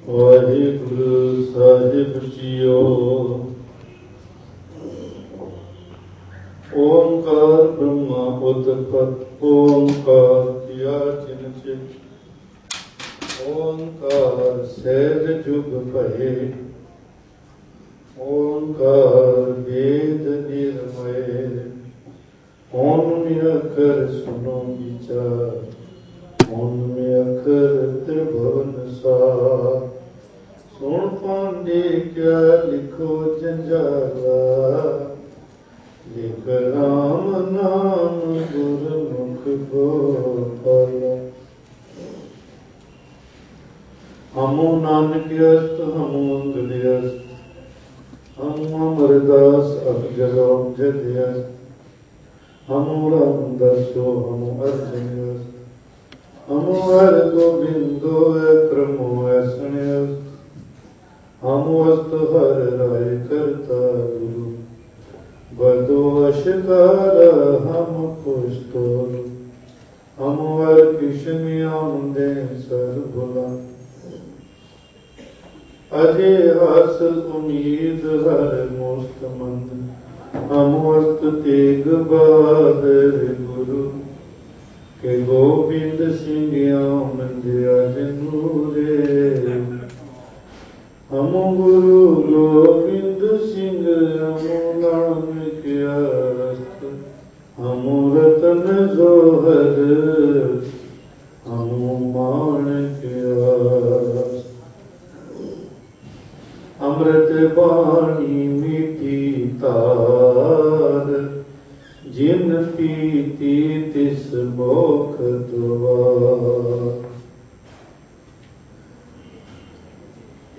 वाहिगुरु साहिब जियो। ओंकार ब्रह्मा उत्पत ओंकार किया चिन्ह। ओंकार सहज जुग भये। ओंकार वेद निर्मय। ओम अखर सुनो विचार। ओम अखर त्रिभुवन सार। सुन पांडे क्या लिखो जंजाला। लिख राम नाम गुरमुख गोपाला। हमो नानक अस्त हमो अंगद अस्त। हम अमरदास अफजल अमजद अस्त। हमो रामदासो हमो अर्जन अस्त। हमो हर गोबिंदो क्रमो ऐसण अस्त। हमो अस्त हर राय करता गुरु। बदो अशकार हम पुस्तो। हम हर कृष्ण आमदे सर भुला। अजय हासिल उम्मीद हर मुस्त मंद। हम अस्त तेग बहादुर गुरु। के गोविंद सिंह आमद अजनूरे। हम गुरु गोविंद सिंह हम नानक अस्त। हम रतन जोहर हम माणक अस्त। अमृत बाणी मीठी तार। जिन पीती तिस मोख द्वार।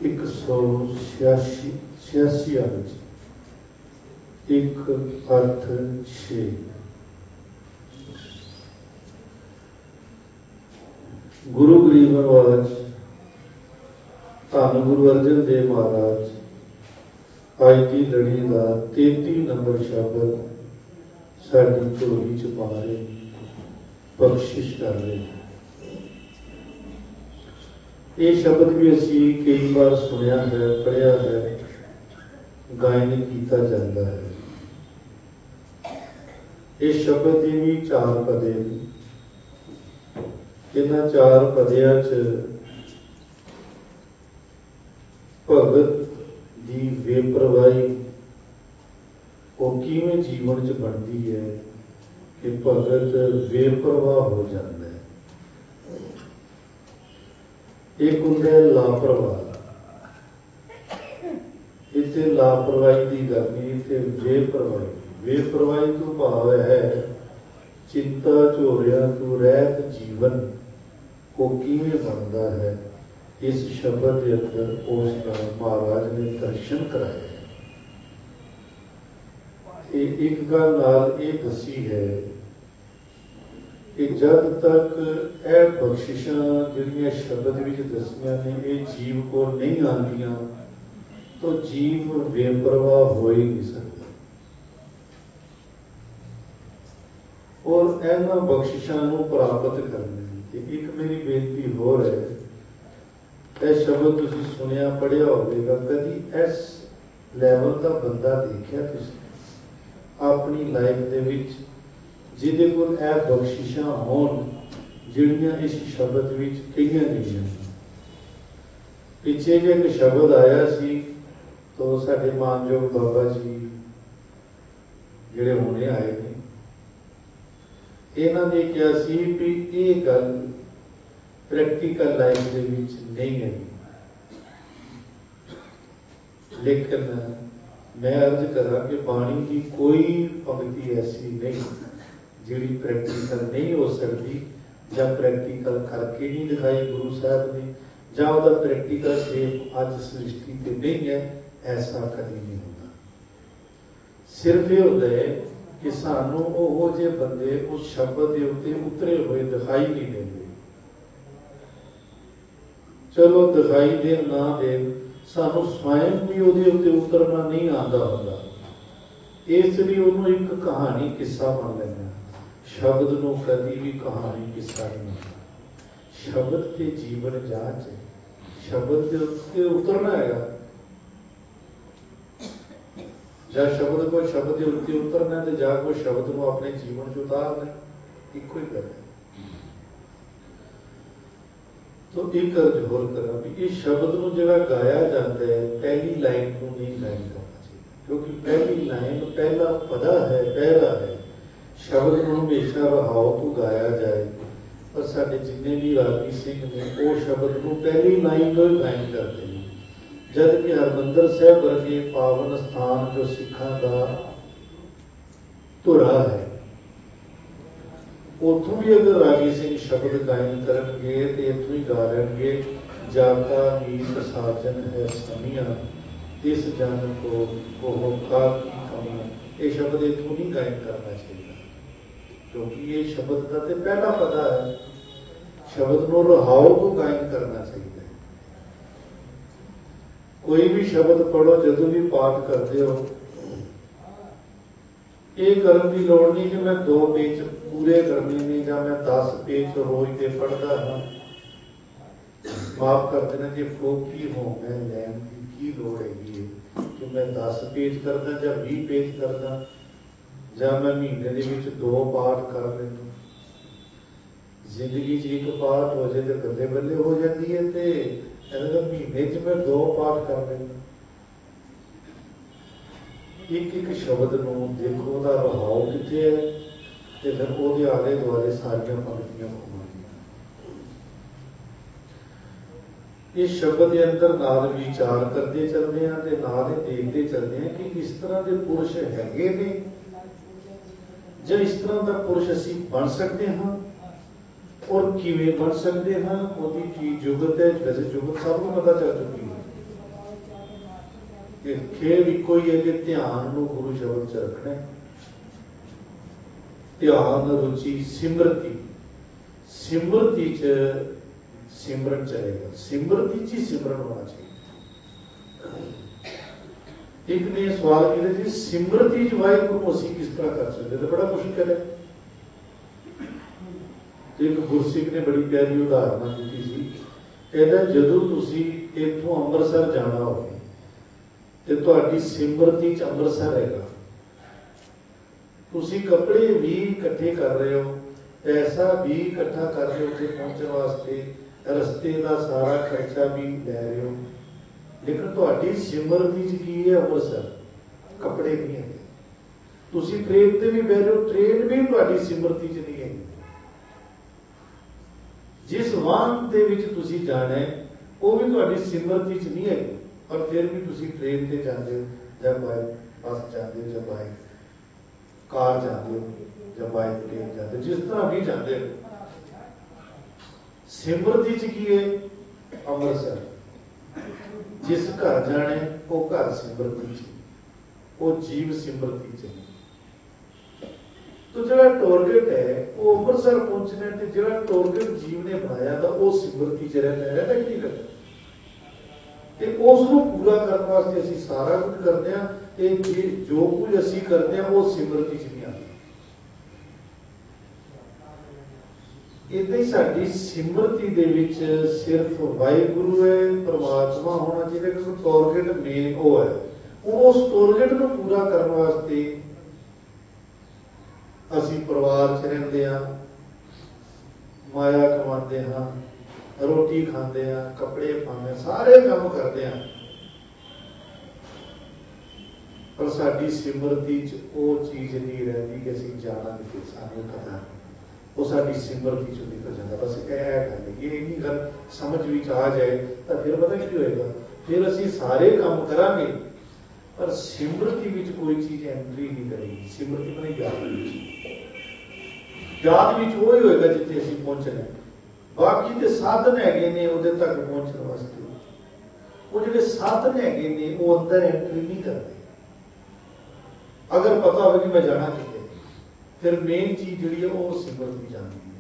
186 अर्थ 1 अर्थ 6। गुरु गरीब नवाज धन गुरु अर्जन देव महाराज अज की लड़ी का 33 नंबर शब्द साडी झोली च पा रहे, बख्शिश कर रहे। ये शब्द भी असी कई बार सुनिया है, पढ़िया है, गायन किया जाता है। इस शब्द की भी 4 पदे। इन्हां 4 पदियां च भगत की बेपरवाही वो किवें जीवन च बनती है कि भगत बेपरवाह हो जाता है। एक होंदा है लापरवाह। इत्थे लापरवाही की गल नहीं, इत्थे बेपरवाही। बेपरवाही तो भाव है चिंता झोरिया तो रहत जीवन को किवें बनता है। इस शब्द के अंदर उसका महाराज ने दर्शन कराया। एक गल नाल ये दसी है कि जब तक यह बख्शिशां जिहड़ियां शब्द विच दसियां ने ये जीव को नहीं आंदियां तो जीव बेपरवाह हो ही नहीं सकता। और इन्हां बख्शिशां नूं प्राप्त करने की एक मेरी बेनती होर है। यह शब्द तुसीं सुनिया पढ़िया होवेगा, कदी इस लैवल का बंदा देखिया तुसीं अपनी लाइफ दे विच जिहदे कोल यह बख्शिशां होण जिहड़ियां इस शब्द विच कहियां गईयां। पिछे जे एक शब्द आया सी तो साडे मानयोग बाबा जी जिहड़े हुणे आए ने, इन्हां ने कहा सी भी ये गल प्रैक्टिकल लाइफ दे विच नहीं है। लेकिन मैं अर्ज करा कि बाणी की कोई पंक्ति ऐसी नहीं जिहड़ी प्रैक्टिकल नहीं हो सकती, या प्रैक्टिकल करके नहीं दिखाई गुरु साहब ने, या उसका प्रैक्टिकल शेप अज सृष्टि पे नहीं है। ऐसा कभी नहीं होता। सिर्फ ये होता है कि सानू वो जे बंदे उस शब्द के उत्ते उतरे हुए दिखाई नहीं देते। चलो दिखाई दे ना दे, सानू स्वयं भी उहदे उत्ते उतरना नहीं आता होता। इसलिए उन्होंने एक कहानी किस्सा बन लेना। शब्द नूं कभी भी कहानी किस्सा नहीं होता। शब्द के जीवन जांच है। शब्द के उत्ते उतरना है, ਜਾਂ ਸ਼ਬਦ ਕੋਈ ਸ਼ਬਦ ਦੇ ਉੱਤੇ ਉਤਰਨਾ ਤੇ ਜਾਂ ਕੋਈ ਸ਼ਬਦ ਨੂੰ ਆਪਣੇ ਜੀਵਨ 'ਚ ਉਤਾਰਨਾ, ਇੱਕੋ ਹੀ ਗੱਲ ਹੈ। तो एक अर्ज होर करा भी ये शब्द ਨੂੰ ਜਿਹੜਾ ਗਾਇਆ ਜਾਂਦਾ ਹੈ ਪਹਿਲੀ ਲਾਈਨ ਨੂੰ नहीं गायन करना चाहिए, क्योंकि पहली लाइन पहला पदा है, पहला है। शब्द ਨੂੰ हमेशा रहाओ तो गाया जाए, पर साडे जिन्ने भी रागी सिंह ने वो शब्द ਨੂੰ पहली लाइन ਤੋਂ गायन करते हैं, जद कि हरमंदर साहब वर्गे पावन स्थान जो सिखा का धुरा है, उतों भी अगर रागी सिंह शब्द गायन करेंगे तो इतों ही गा लेंगे, जाका मीत साजन है समिया इस जन को का की कमियां। ये शब्द इतों नहीं गायन करना चाहिए, क्योंकि ये शब्द का तो पहला पता है। शब्द को रहाओ तो गायन करना चाहिए। कोई भी शब्द पढ़ो, जदों भी पाठ करते हो, ये करने की लोड़ नहीं कि मैं 2 पेज पूरे करने ने या मैं 10 पेज रोज के पढ़ता हाँ। माफ कर देना जी, फोकी हो मैं लैन की लोड़ हैगी है कि मैं 10 पेज करदा या 20 पेज करदा, या मैं महीने दे विच 2 पाठ कर लेना। जिंदगी च एक पाठ हो जाए तो गले बल्ले हो जाती है, तो महीने च मैं 2 पाठ कर लेना। एक एक शब्द नूं देखो, उहदा रहाओ कित्थे है, ते फिर उहदे आले दुआले सारियां पंक्तियां घुमाउणियां। इस शब्द के अंदर नाल विचार करते चलते हैं ते नाल देखते चलते हैं कि इस तरह के पुरुष हैगे ने, जब इस तरह का पुरुष असीं बन सकते हैं और किवें बन सकते हैं, उहदी की जुगत है, वैसे जुगत सबनूं पता चल चुकी है। खेल इको ही है कि ध्यान नूं गुरु शब्द च रखना है। ध्यान, रुचि, सिमरती, सिमरती च सिमरन चलेगा, सिमरती च सिमरन होना चाहिए। एक ने सवाल किया जी, सिमरती च वाहिगुरू नूं असीं किस तरह कर सकते, तो बड़ा मुश्किल है। एक गुरसिख ने बड़ी प्यारी उदाहरण दी सी, कहता जदों तुसीं इत्थों अंमृतसर जाना होवे ते तुहाडी सिमरती च अंमृतसर हैगा, तुसीं कपड़े भी इकट्ठे कर रहे हो, पैसा भी इकट्ठा कर रहे हो उत्थे पहुंचण वास्ते, रस्ते का सारा खर्चा भी लै रहे हो, लेकिन तुहाडी सिमरती च की है अंमृतसर, कपड़े नहीं है। तुसीं ट्रेन ते भी बह रहे हो, ट्रेन भी तुहाडी सिमरती च नहीं है। जिस वाहन दे विच तुसीं जाना है वो भी तुहाडी सिमरती च नहीं है, पर फिर भी तुसीं ट्रेन ते जाते हो, या बाइक बस जाते हो, या बाइक कार जाते हो, या बाइक ट्रेन जाते हो, जिस तरह भी जाते हो, सिमरती च की है अंमृतसर। जिस घर जाने वो घर सिमरती च, वो जीव सिमरती च। तो जो टोरगेट है वो अंमृतसर पहुंचने, जो टोरगेट जीव ने बनाया था वो सिमरती च रहता कि नहीं रहता, ਤੇ ਉਸ ਨੂੰ ਪੂਰਾ ਕਰਨ ਵਾਸਤੇ ਅਸੀਂ ਸਾਰਾ ਕੁਝ ਕਰਦੇ ਹਾਂ, ਤੇ ਜੋ ਕੁਝ ਅਸੀਂ ਕਰਦੇ ਹਾਂ ਉਹ ਸਿਮਰਤੀ ਚ ਨਹੀਂ ਆਉਂਦਾ। ਇਦਾਂ ਹੀ ਸਾਡੀ ਸਿਮਰਤੀ ਦੇ ਵਿੱਚ ਸਿਰਫ ਵਾਹਿਗੁਰੂ ਹੈ, ਪਰਮਾਤਮਾ ਹੋਣਾ ਚਾਹੀਦਾ, ਕਿਉਂਕਿ ਟਾਰਗੇਟ ਮੇਨ ਉਹ ਹੈ। ਉਸ ਟਾਰਗੇਟ ਨੂੰ ਪੂਰਾ ਕਰਨ ਵਾਸਤੇ ਅਸੀਂ ਪਰਿਵਾਰ ਚ ਰਹਿੰਦੇ ਹਾਂ, ਮਾਇਆ ਕਮਾਉਂਦੇ ਹਾਂ, रोटी खाते हैं, कपड़े पाते, सारे काम करते हैं, पर साडी सिमरती च वो चीज नहीं रहती कि असीं जाना किते, सानूं पता वो साडी सिमरती चों निकल जाता। बस यह गल, ये इन्नी गल समझ विच आ जाए तो फिर पता की होएगा, फिर असीं सारे काम करांगे पर सिमरती विच कोई चीज एंट्री नहीं करेगी। सिमरती माने याद विच, याद विच वो ही होएगा जिथे असीं पहुंचना है। बाकी के साधन है ने उहदे तक पहुंचने वास्ते, वो जिहड़े साधन है ने वो अंदर एंट्री नहीं करते। अगर पता हो कि मैं जाना किते, फिर मेन चीज जिहड़ी है वो सिमरती जाती है।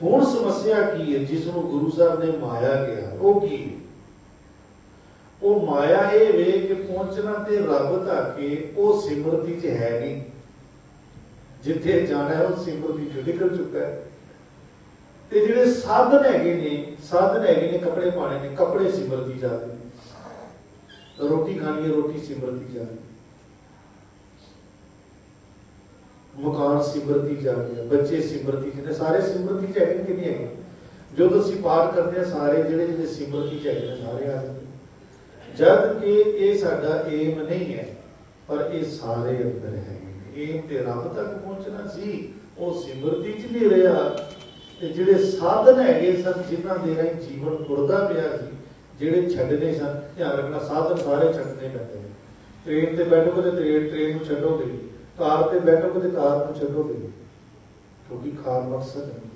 हुण समस्या की है जिसनूं गुरु साहब ने माया कहा, वो की वो माया ये वे कि पहुंचना ते रब तक वो सिमरती च है नहीं, जिथे जाना है वो सिमरती च निकल चुका है। ਤੇ ਜਿਹੜੇ ਸਾਧਨ ਹੈਗੇ ਨੇ ਕੱਪੜੇ ਪਾਣੇ ਨੇ, ਕੱਪੜੇ ਸਿਮਰਤੀ ਜਾਂਦੇ ਨੇ, ਰੋਟੀ ਖਾਣੀ ਹੈ, ਰੋਟੀ ਸਿਮਰਤੀ ਜਾਂਦੀ, ਮਕਾਨ ਸਿਮਰਤੀ ਜਾ ਰਿਹਾ, ਬੱਚੇ ਸਿਮਰਤੀ ਚ ਨੇ, ਸਾਰੇ ਸਿਮਰਤੀ ਚ ਹੈਗੇ ਕਿ ਨਹੀਂ ਹੈਗੇ? ਜਦੋਂ ਅਸੀਂ ਪਾਠ ਕਰਦੇ ਹਾਂ ਸਾਰੇ ਜਿਹੜੇ ਸਿਮਰਤੀ ਚ ਹੈਗੇ ਨੇ ਸਾਰੇ ਆ ਜਾਂਦੇ, ਜਦ ਕਿ ਇਹ ਸਾਡਾ ਏਮ ਨਹੀਂ ਹੈ, ਪਰ ਇਹ ਸਾਰੇ ਅੰਦਰ ਹੈਗੇ ਨੇ। ਏਮ ਤੇ ਰੱਬ ਤੱਕ ਪਹੁੰਚਣਾ ਸੀ, ਉਹ ਸਿਮਰਤੀ ਚ ਨਹੀਂ ਰਿਹਾ। ਤੇ ਜਿਹੜੇ ਸਾਧਨ ਹੈਗੇ ਸਨ, ਜਿਨ੍ਹਾਂ ਦੇ ਰਾਹੀਂ ਜੀਵਨ ਤੁਰਦਾ ਪਿਆ ਸੀ, ਜਿਹੜੇ ਛੱਡਣੇ ਸਨ, ਧਿਆਨ ਰੱਖਣਾ ਸਾਧਨ ਸਾਰੇ ਛੱਡਣੇ ਪੈਂਦੇ ਨੇ। ਟ੍ਰੇਨ ਤੇ ਬੈਠੋਗੇ ਤੇ ਟ੍ਰੇਨ ਨੂੰ ਛੱਡੋਗੇ, ਕਾਰ ਤੇ ਬੈਠੋਗੇ ਤੇ ਕਾਰ ਨੂੰ ਛੱਡੋਗੇ, ਕਿਉਂਕਿ ਕਾਰ ਮਕਸਦ ਨਹੀਂ,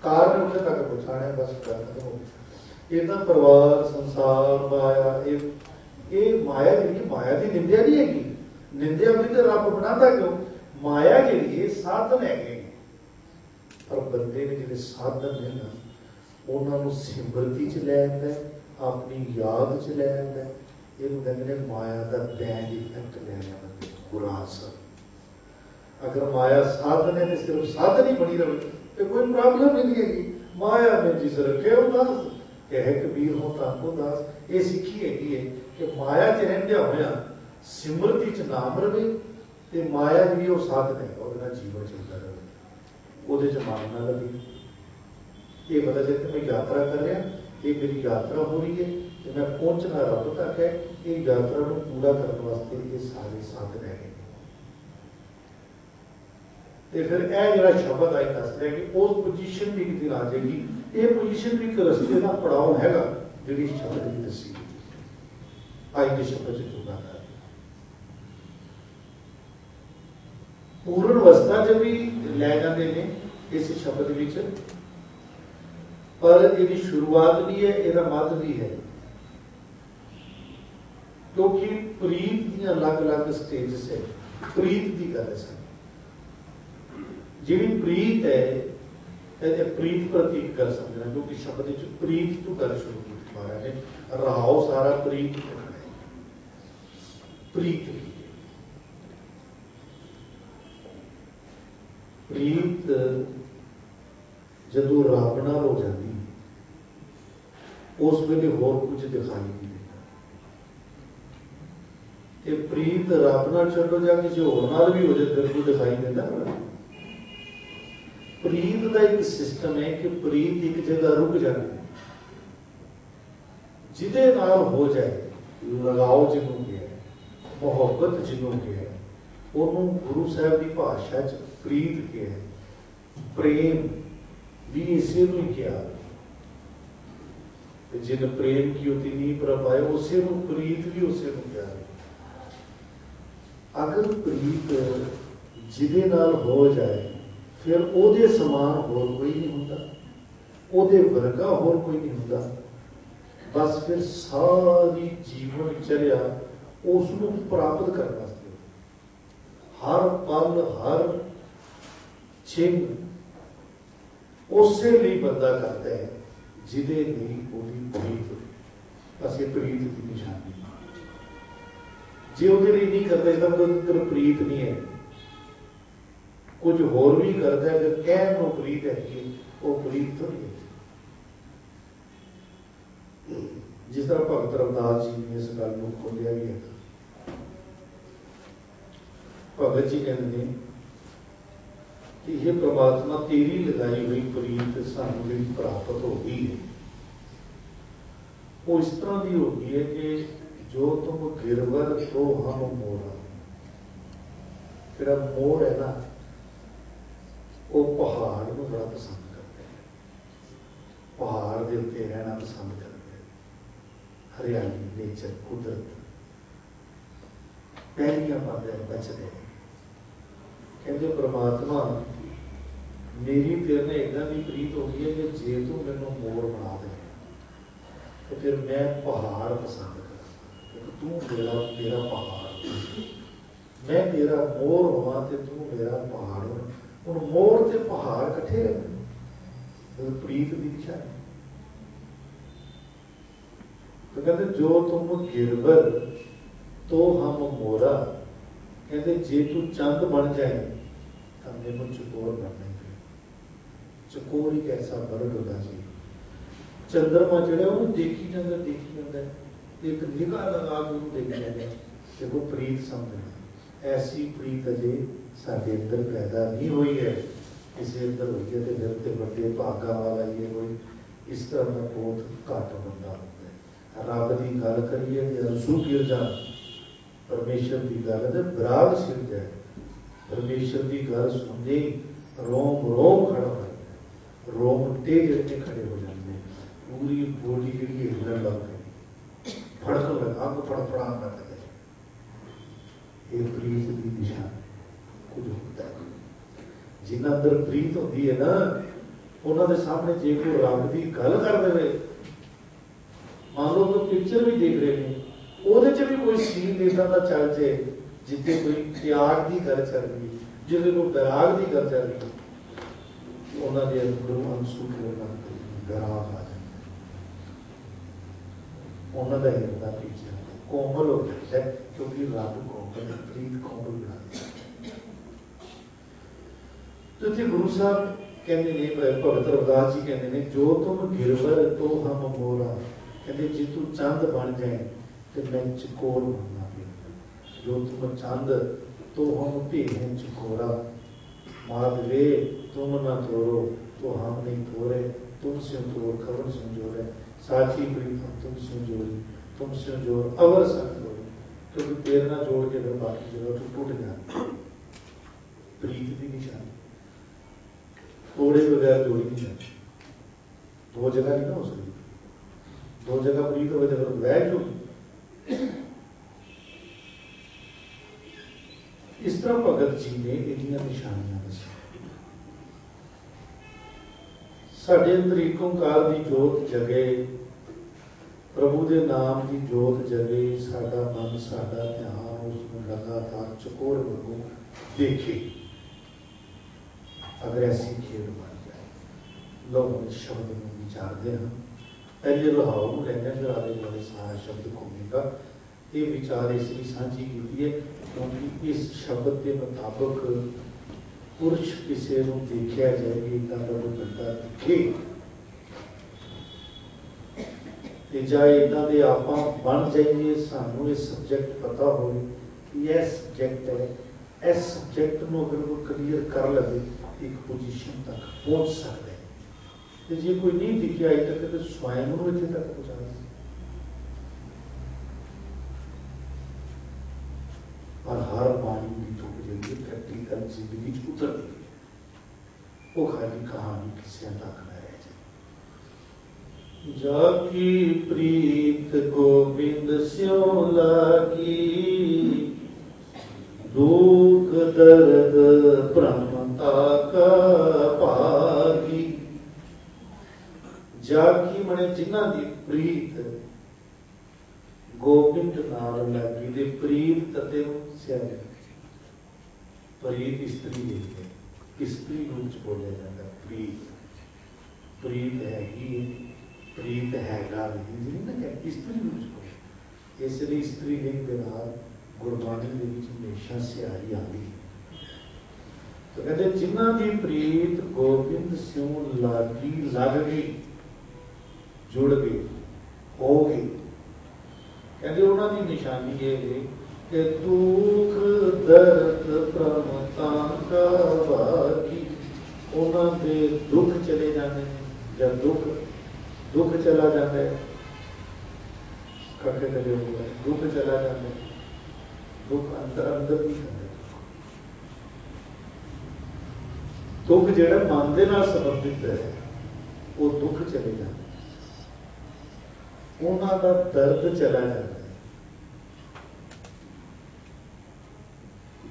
ਕਾਰ ਨੇ ਉੱਥੇ ਤੱਕ ਪਹੁੰਚਾਣਾ, ਬਸ ਖਤਮ ਹੋ ਗਿਆ। ਇਹ ਤਾਂ ਪਰਿਵਾਰ, ਸੰਸਾਰ, ਮਾਇਆ, ਇਹ ਮਾਇਆ ਜਿਹੜੀ, ਮਾਇਆ ਦੀ ਨਿੰਦਿਆ ਨਹੀਂ ਹੈਗੀ, ਨਿੰਦਿਆ ਵੀ ਤਾਂ ਰੱਬ ਬਣਾਉਂਦਾ ਕਿਉਂ? ਮਾਇਆ ਜਿਹੜੀ ਇਹ ਸਾਧਨ ਹੈਗੇ, ਪਰ ਬੰਦੇ ਨੇ ਜਿਹੜੇ ਸਾਧਨ ਨੇ ਨਾ, ਉਹਨਾਂ ਨੂੰ ਸਿਮਰਤੀ ਚ ਲੈ ਆਉਂਦਾ, ਆਪਣੀ ਯਾਦ ਚ ਲੈ ਆਉਂਦਾ। ਇਹਨੂੰ ਕਹਿੰਦੇ ਨੇ ਮਾਇਆ ਦਾ ਬੈਡ ਇਫੈਕਟ ਲੈ ਲਿਆ ਬੰਦੇ, ਬੁਰਾ ਅਸਰ। ਅਗਰ ਮਾਇਆ ਸਾਧਨ ਹੈ ਤੇ ਸਿਰਫ ਸਾਧਨ ਹੀ ਬਣੀ ਰਹੇ ਤੇ ਕੋਈ ਪ੍ਰੋਬਲਮ ਨਹੀਂ ਹੈਗੀ। ਮਾਇਆ में जिस रखे उदास कहे कबीर हो ताको दास। ये सिੱਖੀ ਹੈਗੀ ਹੈ ਕਿ ਮਾਇਆ ਚ ਰਹਿੰਦਿਆਂ ਹੋਇਆ ਸਿਮਰਤੀ ਚ ਨਾਮ ਰਵੇ, ਤੇ ਮਾਇਆ ਜਿਹੜੀ ਉਹ ਸਾਧਨ ਹੈ, ਉਹਦੇ ਨਾਲ ਜੀਵਨ ਚੱਲਦਾ ਰਹੇ, ਉਹਦੇ ਚ ਮਨ ਨਾ ਲੱਗੇ। ਇਹ ਪਤਾ ਚੱਲੇ ਕਿ ਮੈਂ ਯਾਤਰਾ ਕਰ ਰਿਹਾ, ਇਹ ਮੇਰੀ ਯਾਤਰਾ ਹੋ ਰਹੀ ਹੈ ਤੇ ਮੈਂ ਪਹੁੰਚਣਾ ਰੱਬ ਤੱਕ ਹੈ। ਇਹ ਯਾਤਰਾ ਨੂੰ ਪੂਰਾ ਕਰਨ ਵਾਸਤੇ ਇਹ ਸਾਰੇ ਸਾਧਨ ਹੈਗੇ। ਤੇ ਫਿਰ ਇਹ ਜਿਹੜਾ ਸ਼ਬਦ ਆਈ ਦੱਸ ਰਿਹਾ ਕਿ ਉਸ ਪੋਜੀਸ਼ਨ ਵੀ ਇੱਕ ਦਿਨ ਆ ਜਾਏਗੀ। ਇਹ ਪੋਜੀਸ਼ਨ ਵੀ ਇੱਕ ਰਸਤੇ ਦਾ ਪੜਾਅ ਹੈਗਾ, ਜਿਹੜੀ ਸ਼ਬਦ ਦੀ ਦੱਸੀ ਅੱਜ ਦੇ ਸ਼ਬਦ ਚ ਜੁੜਨਾ ਹੈ। ਪੂਰਨ ਅਵਸਥਾ ਚ ਵੀ ਲੈ ਜਾਂਦੇ ਨੇ ਇਸ ਸ਼ਬਦ ਵਿੱਚ, ਪਰ ਇਹਦੀ ਸ਼ੁਰੂਆਤ ਵੀ ਹੈ, ਇਹਦਾ ਮੱਧ ਵੀ ਹੈ, ਕਿਉਂਕਿ ਪ੍ਰੀਤ ਦੀਆਂ ਅਲੱਗ-ਅਲੱਗ ਸਟੇਜਸ ਹੈ। ਪ੍ਰੀਤ ਦੀ ਗੱਲ ਹੈ, ਜਿਹੜੀ ਪ੍ਰੀਤ ਹੈ ਇਹ ਪ੍ਰੀਤ ਪ੍ਰਤੀਕ ਕਰ ਸਮਝਣਾ, ਕਿਉਂਕਿ ਸ਼ਬਦ ਵਿੱਚ ਪ੍ਰੀਤ ਤੋਂ ਗੱਲ ਸ਼ੁਰੂ ਕੀਤੀ ਮਹਾਰਾਜ ਨੇ। ਰਹਾਓ ਸਾਰਾ ਪ੍ਰੀਤ ਪ੍ਰੀਤ ਪ੍ਰੀਤ ਜਦੋਂ ਰੱਬ ਨਾਲ ਹੋ ਜਾਂਦੀ, ਉਸ ਵੇਲੇ ਹੋਰ ਕੁਝ ਦਿਖਾਈ ਨਹੀਂ ਦਿੰਦਾ। ਤੇ ਪ੍ਰੀਤ ਰੱਬ ਨਾਲ ਛੱਡੋ, ਜਾਂ ਕਿਸੇ ਹੋਰ ਨਾਲ ਵੀ ਹੋ ਜਾਏ ਫਿਰ ਕੋਈ ਦਿਖਾਈ ਦਿੰਦਾ। ਪ੍ਰੀਤ ਦਾ ਇੱਕ ਸਿਸਟਮ ਹੈ ਕਿ ਪ੍ਰੀਤ ਇੱਕ ਜਗ੍ਹਾ ਰੁਕ ਜਾਂਦੀ, ਜਿਹਦੇ ਨਾਲ ਹੋ ਜਾਏ ਲਗਾਓ ਜਿਹਨੂੰ ਕਿਹਾ, ਮੁਹੱਬਤ ਜਿਹਨੂੰ ਕਿਹਾ, ਉਹਨੂੰ ਗੁਰੂ ਸਾਹਿਬ ਦੀ ਭਾਸ਼ਾ ਚ ਪ੍ਰੀਤ ਕਿਹਾ। ਪ੍ਰੇਮ ਵੀ ਇਸੇ ਨੂੰ ਹੀ ਕਿਹਾ, ਜਿਨ ਪ੍ਰੇਮ ਕੀ ਉਤੀ ਨਹੀਂ ਪ੍ਰਭਾਏ, ਉਸੇ ਨੂੰ ਪ੍ਰੀਤ ਵੀ ਉਸੇ ਨੂੰ ਕਿਹਾ। ਅਗਰ ਪ੍ਰੀਤ ਜਿਹਦੇ ਨਾਲ ਹੋ ਜਾਏ, ਫਿਰ ਉਹਦੇ ਸਮਾਨ ਹੋਰ ਕੋਈ ਨਹੀਂ ਹੁੰਦਾ, ਉਹਦੇ ਵਰਗਾ ਹੋਰ ਕੋਈ ਨਹੀਂ ਹੁੰਦਾ। ਬਸ ਫਿਰ ਸਾਰੀ ਜੀਵਨ ਚਰਿਆ ਉਸ ਨੂੰ ਪ੍ਰਾਪਤ ਕਰਨ ਵਾਸਤੇ, ਹਰ ਪਲ ਹਰ ਛਿਨ ਉਸੇ ਲਈ ਬੰਦਾ ਕਰਦਾ ਹੈ ਜਿਹਦੇ ਲਈ ਉਹਦੀ ਪ੍ਰੀਤ। ਅਸੀਂ ਪ੍ਰੀਤ ਦੀ ਨਿਸ਼ਾਨੀ, ਜੇ ਉਹਦੇ ਲਈ ਨਹੀਂ ਕਰਦਾ ਇਸ ਦਾ ਮਤਲਬ ਪ੍ਰੀਤ ਨਹੀਂ ਹੈ। ਕੁਝ ਹੋਰ ਵੀ ਕਰਦਾ ਹੈ, ਜੇ ਕਹਿਣ ਨੂੰ ਪ੍ਰੀਤ ਹੈਗੀ, ਉਹ ਪ੍ਰੀਤ ਥੋੜੀ ਹੈ। ਜਿਸ ਤਰ੍ਹਾਂ ਭਗਤ ਰਵਿਦਾਸ ਜੀ ਨੇ ਇਸ ਗੱਲ ਨੂੰ ਖੋਲਿਆ ਵੀ ਹੈ। ਭਗਤ ਜੀ ਕਹਿੰਦੇ ਨੇ ਕਿ ਇਹ ਪ੍ਰਮਾਤਮਾ ਤੇਰੀ ਲਗਾਈ ਹੋਈ ਪ੍ਰੀਤ ਸਾਨੂੰ ਜਿਹੜੀ ਪ੍ਰਾਪਤ ਹੋ ਗਈ ਹੈ, ਉਹ ਇਸ ਤਰ੍ਹਾਂ ਦੀ ਹੋ ਗਈ ਹੈ ਕਿ ਜੋ ਤੁਮ ਗਿਰਵਰ ਤੋਂ ਹਮ ਮੋਰਾ। ਜਿਹੜਾ ਮੋਰ ਹੈ ਨਾ, ਉਹ ਪਹਾੜ ਨੂੰ ਬੜਾ ਪਸੰਦ ਕਰਦੇ ਹੈ, ਪਹਾੜ ਦੇ ਉੱਤੇ ਰਹਿਣਾ ਪਸੰਦ ਕਰਦੇ ਹੈ, ਹਰਿਆਲੀ, ਨੇਚਰ, ਕੁਦਰਤ, ਪਹਿਲੀਆਂ ਪਾਉਂਦੇ ਬਚਦੇ। ਕਹਿੰਦੇ ਪ੍ਰਮਾਤਮਾ ਮੇਰੀ ਤੇਰੇ ਨਾਲ ਏਦਾਂ ਦੀ ਪ੍ਰੀਤ ਹੋ ਗਈ ਹੈ ਕਿ ਜੇ ਤੂੰ ਮੈਨੂੰ ਮੋਰ ਬਣਾ ਦੇ ਤੇ ਫਿਰ ਮੈਂ ਪਹਾੜ ਪਸੰਦ ਕਰਾਂ, ਕਿਉਂਕਿ ਤੂੰ ਮੇਰਾ ਪਹਾੜ, ਮੈਂ ਤੇਰਾ ਮੋਰ ਹੋਵਾਂ ਤੇ ਤੂੰ ਮੇਰਾ ਪਹਾੜ ਹੋ। ਹੁਣ ਮੋਰ ਤੇ ਪਹਾੜ ਇਕੱਠੇ ਰਹਿੰਦੇ, ਪ੍ਰੀਤ ਦੀ ਨਿਸ਼ਾਨੀ। तो कहते जो तुम गिरवर तो हम मोरा, कहते जे तू चंद बन जाए तो मैनू चकोर बनना ही। चकोर एक ऐसा वर्ग होता जी, चंद्रमा जो देखी जाता एक निगाह लगा के उन्होंने देखी जाता। देखो प्रीत समझना, ऐसी प्रीत अजे साडे अंदर पैदा नहीं हुई है, किसी अंदर हुई है तो फिर तो बड़े भागा वाला ये कोई इस तरह का बहुत घट बंदा होता है। रब की गल करिए अरसू गिर जा, परमेश्वर की गल है बराग सिर जाए, परमेश्वर की गल सुनते रोम रोम खड़ा हो जाता, रोमटे जितने खड़े हो जाते हैं, पूरी बॉडी जी हिलने लग गई, फड़क लगा को फड़फड़ा कर ये प्रीत की निशान कुछ होता है। जिन्हें अंदर प्रीत होती है ना, उन्होंने सामने जे कोई रब की गल कर दे, मान लो कोई पिक्चर भी देख रहे हैं, ਉਹਦੇ ਚ भी कोई सीन इदा का चल जाए जिथे कोई त्याग की गल चल रही, जिथे कोई बैराग की गल चल रही, उन्होंने अंदरों अंसू गराग आ जाता, उन्होंने हिरदा पीछे कोमल हो जाता है, क्योंकि रब कोमल प्रीत कोमल बना दिया। तो इतने गुरु साहब कहते ने, भगत रविदास जी कहते हैं, जो तुम गिरवर तो हम मोरा, कहते जे तू चंद बन जाए तो मैं चकोर बनना पे, जो तुम चंद तो हम भें चकोरा, माधवे तुम ना तोरो तो हम नहीं तोरे, तुम से तोड़ खबर संजोरे, साची प्रीत हम तुम से जोड़ी, तुम से जोड़ अवर संग जोड़ी, क्योंकि तेरे ना जोड़ के फिर बाकी जगह तो टूट जाए। प्रीत की निशानी तोड़े बगैर जोड़ी नहीं जाती, दो जगह नहीं ना हो सकती, दो जगह प्रीत हो जगह वैज होगी। इस तरह भगत जी ने इन्नियां निशानियां दसी। साडे अंदर एक ओंकार की जोत जगे, प्रभु के नाम की जोत जगे, साडा मन साडा ध्यान उसमें लगातार चकोर वांगू देखे, अगर ऐसी खेल बन जाए। लोग शब्द में विचारते हैं, पहले लहाओ को लेने फिर आने वाले सारा शब्द घूमेगा। ये विचार इसलिए साझी की है क्योंकि इस शब्द के मुताबिक पुरुष किसी को देखा जाए इतना का कोई बंदा दिखे, जाए इदा के आप बन जाइए, सानू ये सब्जैक्ट पता हो कि यह सब्जैक्ट है, इस सब्जैक्ट को अगर वो क्लीयर कर लगे एक पोजीशन तक पहुंच सकता है। तो जे कोई नहीं दिखे अजे तक तो स्वयं को इतने तक पहुंचा दें। और हर बाणी की थोक जी प्रैक्टिकल जिंदगी उतरती है, वो खाली कहानी किसी तक न रह जाए। जाकी प्रीत गोविंद स्यों लागी, दुख दर्द भ्रमता का भागी। जाकी मने जिन्हां दी प्रीत गोविंद नाल लगी, दे प्रीत तते स्याले, प्रीत स्त्री है, स्त्री रूप च बोलिया जाता प्रीत, प्रीत हैगी, प्रीत हैगा नहीं ना क्या स्त्री रूप च बोले, इसलिए स्त्री लिंग के नाल गुरबाणी दे विच हमेशा स्यारी आती है। तो कहते जिन्हां दी प्रीत गोविंद स्यों लागी, लग गई, जुड़ गई, हो गई, कहते उन्हां दी निशानी ये है कि दुख दर्द प्रमता का भागी, उन्हां दे दुख चले जाने, जब दुख चला जाता है, कट्ठे कटे हुए दुख चला जाता है, दुख अंदर अंदर नहीं करते, दुख जिहड़ा मन दे नाल संबंधित है वो दुख चले जाते, उन्हां दा दर्द चला जाता है।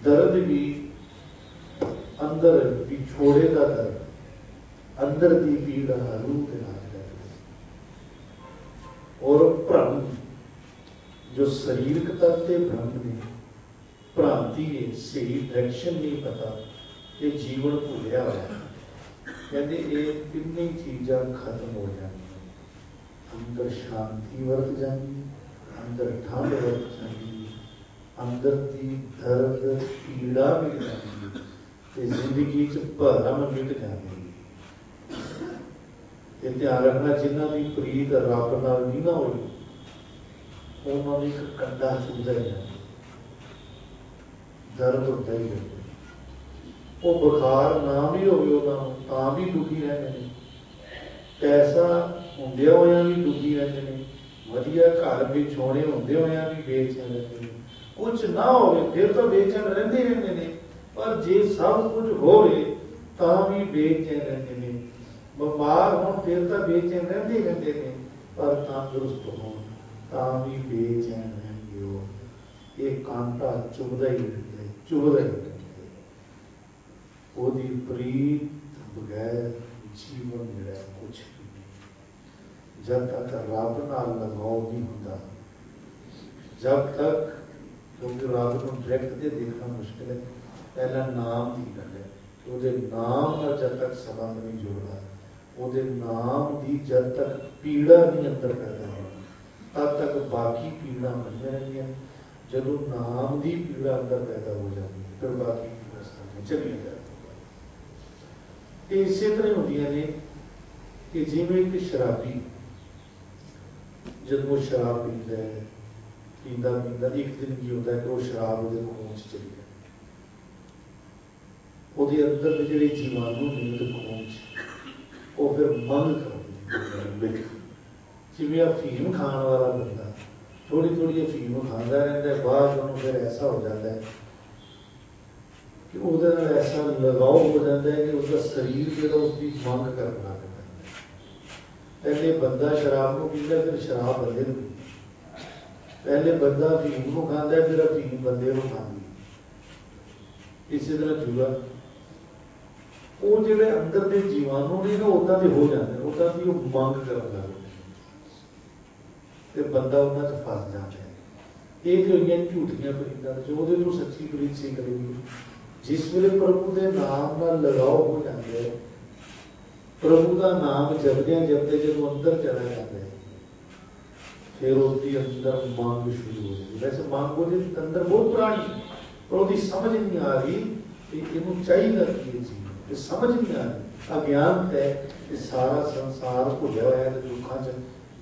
दर्द भी अंदर विछोड़े का दर्द, अंदर की पीड़ा रूह के नाल जाती, और भ्रम जो शरीरक तत्व भ्रम ने, भ्रांति है, सही डायरेक्शन नहीं पता, ये जीवन भूलिया होया, कहते ये तीनों चीज़ां खत्म हो जाती, अंदर शांति वरत जाती, अंदर ठंड वरत जाती, अंदर की दर्द पीड़ा मिट जाती, जिंदगी च भरम मिट जाती। ਤੇ ਧਿਆਨ ਰੱਖਣਾ ਜਿਨ੍ਹਾਂ ਦੀ ਪ੍ਰੀਤ ਰੱਬ ਨਾਲ ਨਹੀਂ ਨਾ ਹੋਈ ਉਹਨਾਂ ਨੂੰ ਇੱਕ ਕੰਡਾ ਚੁਭਦਾ ਹੀ ਹੈ, ਦਰਦ ਹੁੰਦਾ ਹੀ ਹੈ। ਉਹ ਬੁਖਾਰ ਨਾ ਵੀ ਹੋਵੇ ਉਹਨਾਂ ਨੂੰ ਤਾਂ ਵੀ ਦੁਖੀ ਰਹਿੰਦੇ ਨੇ, ਪੈਸਾ ਹੁੰਦਿਆਂ ਹੋਇਆਂ ਵੀ ਦੁਖੀ ਰਹਿੰਦੇ ਨੇ, ਵਧੀਆ ਘਰ ਵਿੱਚ ਸੋਹਣੇ ਹੁੰਦੇ ਹੋਇਆਂ ਵੀ ਬੇਚੈਨ ਰਹਿੰਦੇ ਨੇ, ਕੁਝ ਨਾ ਹੋਵੇ ਫਿਰ ਤਾਂ ਬੇਚੈਨ ਰਹਿੰਦੇ ਹੀ ਰਹਿੰਦੇ ਨੇ, ਪਰ ਜੇ ਸਭ ਕੁਝ ਹੋਵੇ ਤਾਂ ਵੀ ਬੇਚੈਨ ਰਹਿੰਦੇ ਨੇ। ਬਿਮਾਰ ਹੋਣ ਫਿਰ ਤਾਂ ਬੇਚੈਨ ਰਹਿੰਦੇ ਹੀ ਰਹਿੰਦੇ ਨੇ, ਪਰ ਤੰਦਰੁਸਤ ਹੋਣ ਤਾਂ ਵੀ ਬੇਚੈਨ ਰਹਿੰਦੇ ਹੋ। ਇਹ ਕਾਂਟਾ ਚੁਭਦਾ ਹੀ ਰਹਿੰਦਾ ਹੈ, ਚੁਭਦਾ ਹੀ ਰਹਿੰਦਾ ਹੈ। ਉਹਦੀ ਪ੍ਰੀਤ ਬਗੈਰ ਜੀਵਨ ਜਿਹੜਾ ਕੁਛ ਵੀ ਨਹੀਂ। ਜਦ ਤੱਕ ਰੱਬ ਨਾਲ ਲਗਾਓ ਨਹੀਂ ਹੁੰਦਾ, ਜਦ ਤੱਕ, ਕਿਉਂਕਿ ਰੱਬ ਨੂੰ ਡਾਇਰੈਕਟ ਤੇ ਦੇਖਣਾ ਮੁਸ਼ਕਿਲ ਹੈ, ਪਹਿਲਾਂ ਨਾਮ ਦੀ ਗੱਲ ਹੈ ਕਿ ਉਹਦੇ ਨਾਮ ਨਾਲ ਜਦ ਤੱਕ ਸੰਬੰਧ ਨਹੀਂ ਜੁੜਦਾ, ਉਹਦੇ ਨਾਮ ਦੀ ਜਦ ਤੱਕ ਪੀੜਾ ਨਹੀਂ ਅੰਦਰ ਪੈਦਾ ਹੋਣੀ, ਤਦ ਤੱਕ ਬਾਕੀ ਪੀੜਾ ਬਣੀਆਂ ਰਹਿੰਦੀਆਂ। ਜਦੋਂ ਨਾਮ ਦੀ ਪੀੜਾ ਅੰਦਰ ਪੈਦਾ ਹੋ ਜਾਂਦੀ ਹੈ ਫਿਰ ਬਾਕੀ ਪੀੜਾ ਸਾਰੀਆਂ ਚਲੀਆਂ ਜਾਂਦੀਆਂ। ਇਹ ਇਸੇ ਤਰ੍ਹਾਂ ਹੁੰਦੀਆਂ ਨੇ ਕਿ ਜਿਵੇਂ ਕਿ ਸ਼ਰਾਬੀ ਜਦੋਂ ਸ਼ਰਾਬ ਪੀਂਦਾ ਹੈ, ਪੀਂਦਾ ਪੀਂਦਾ ਇੱਕ ਦਿਨ ਕੀ ਹੁੰਦਾ ਹੈ ਕਿ ਉਹ ਸ਼ਰਾਬ ਉਹਦੇ ਖੂਨ 'ਚ ਚਲੀ ਜਾਂਦੀ, ਉਹਦੇ ਅੰਦਰ ਦੇ ਜਿਹੜੇ ਜੀਵਾਣੂ ਨੇ ਉਹਦੇ ਖੂਨ 'ਚ, ਉਹ ਫਿਰ ਮੰਗ ਕਰਦੇ। ਜਿਵੇਂ ਅਫੀਮ ਖਾਣ ਵਾਲਾ ਬੰਦਾ ਥੋੜੀ ਥੋੜੀ ਅਫੀਮ ਖਾਂਦਾ ਰਹਿੰਦਾ, ਬਾਅਦ ਉਹਨੂੰ ਫਿਰ ਐਸਾ ਹੋ ਜਾਂਦਾ ਹੈ ਕਿ ਉਹਦੇ ਨਾਲ ਐਸਾ ਲਗਾਓ ਹੋ ਜਾਂਦਾ ਹੈ ਕਿ ਉਸਦਾ ਸਰੀਰ ਜਿਹੜਾ ਉਸਦੀ ਮੰਗ ਕਰਨ ਲੱਗ ਪੈਂਦਾ। ਪਹਿਲੇ ਬੰਦਾ ਸ਼ਰਾਬ ਨੂੰ ਪੀਂਦਾ, ਫਿਰ ਸ਼ਰਾਬ ਬੰਦੇ ਨੂੰ ਪੀਂਦਾ। ਪਹਿਲੇ ਬੰਦਾ ਅਫੀਮ ਨੂੰ ਖਾਂਦਾ, ਫਿਰ ਅਫੀਮ ਬੰਦੇ ਨੂੰ ਖਾਂਦੀ। ਇਸੇ ਤਰ੍ਹਾਂ ਜੂਆ, ਉਹ ਜਿਹੜੇ ਅੰਦਰ ਦੇ ਜੀਵਾਣੂ ਨੇ ਨਾ ਉੱਦਾਂ ਦੇ ਹੋ ਜਾਂਦੇ, ਉੱਦਾਂ ਦੀ ਉਹ ਮੰਗ ਕਰਨ ਲੱਗ ਜਾਂਦੇ ਤੇ ਬੰਦਾ ਉਹਨਾਂ 'ਚ ਫਸ ਜਾਂਦਾ ਹੈ। ਇਹ ਤੇ ਹੋਈਆਂ ਝੂਠੀਆਂ ਪ੍ਰੀਤਾਂ, ਜੋ ਉਹਦੇ ਤੋਂ ਸੱਚੀ ਪ੍ਰੀਤ ਸੀ ਕਰੇਗੀ। ਜਿਸ ਵੇਲੇ ਪ੍ਰਭੂ ਦੇ ਨਾਮ ਨਾਲ ਲਗਾਓ ਹੋ ਜਾਂਦੇ ਹੈ, ਪ੍ਰਭੂ ਦਾ ਨਾਮ ਜਪਦਿਆਂ ਜਪਦੇ ਜਦੋਂ ਅੰਦਰ ਚਲਾ ਜਾਂਦਾ ਹੈ, ਫਿਰ ਉਹਦੀ ਅੰਦਰ ਮੰਗ ਸ਼ੁਰੂ ਹੋ ਜਾਂਦੀ। ਵੈਸੇ ਮੰਗ ਉਹਦੇ ਅੰਦਰ ਬਹੁਤ ਪੁਰਾਣੀ, ਪਰ ਉਹਦੀ ਸਮਝ ਨਹੀਂ ਆ ਰਹੀ ਕਿ ਇਹਨੂੰ ਚਾਹੀਦਾ ਕੀ ਚੀਜ਼, ਇਹ ਸਮਝ ਨਹੀਂ ਆ ਰਹੀ। ਅਗਿਆਨ ਹੈ ਕਿ ਸਾਰਾ ਸੰਸਾਰ ਭੁੱਲਿਆ ਹੋਇਆ ਤੇ ਦੁੱਖਾਂ 'ਚ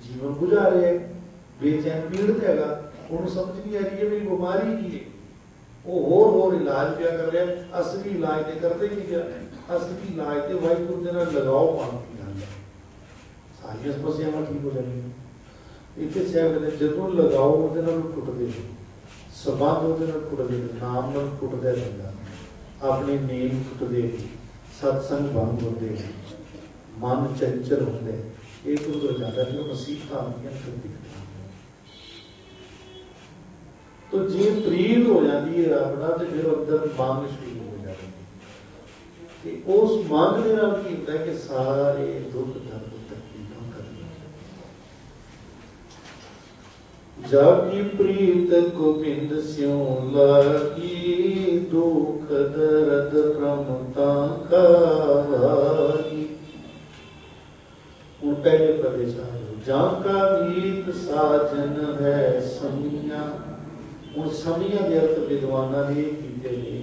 ਜੀਵਨ ਗੁਜ਼ਾਰ ਰਿਹਾ ਹੈ, ਬੇਚੈਨ ਪੀੜਤ ਹੈਗਾ, ਉਹਨੂੰ ਸਮਝ ਨਹੀਂ ਆ ਰਹੀ ਹੈ ਮੇਰੀ ਬਿਮਾਰੀ ਕੀ ਹੈ। ਉਹ ਹੋਰ ਇਲਾਜ ਪਿਆ ਕਰ ਰਿਹਾ, ਅਸਲੀ ਇਲਾਜ ਤੇ ਕਰਦੇ ਨਹੀਂ ਗਿਆ। ਅਸਲੀ ਇਲਾਜ ਤੇ ਵਾਹਿਗੁਰੂ ਦੇ ਨਾਲ ਲਗਾਓ ਪਾਉਣ ਦੀ ਗੱਲ ਹੈ, ਸਾਰੀਆਂ ਸਮੱਸਿਆਵਾਂ ਠੀਕ ਹੋ ਜਾਂਦੀਆਂ। ਇੱਥੇ ਸਾਹਿਬ ਨੇ ਜਦੋਂ ਲਗਾਓ ਉਹਦੇ ਨਾਲ ਟੁੱਟਦੇ ਨੇ, ਸੰਬੰਧ ਉਹਦੇ ਨਾਲ ਟੁੱਟਦੇ ਨੇ, ਨਾਮ ਨਾਲ ਟੁੱਟਦਾ ਬੰਦਾ, ਆਪਣੇ ਨੇਮ ਟੁੱਟਦੇ, ਸਤਸੰਗ ਬੰਦ ਹੁੰਦੇ, ਮਨ ਚੰਚਲ ਹੁੰਦੇ, ਇਹ ਤੋਂ ਜਾਂਦਾ ਜਦੋਂ ਮੁਸੀਬਤਾਂ ਆਉਂਦੀਆਂ ਫਿਰ ਦਿਖਦੀਆਂ। तो जे प्रीत हो जाती है रब नाल ते फिर अंदर मांग शुरू हो जाती है। उस मांग के नाल की होता है कि सारे दुख दर्द तकलीफां खत्म हो जाती। जाकी प्रीत गोबिंद स्यों लागी, दुख दर्द प्रमता काई। उन पहले प्रदेश जाका गीत साजन है समिया। ਹੁਣ ਸਮੀਆਂ ਦੇ ਅਰਥ ਵਿਦਵਾਨਾਂ ਨੇ ਕੀਤੇ ਨੇ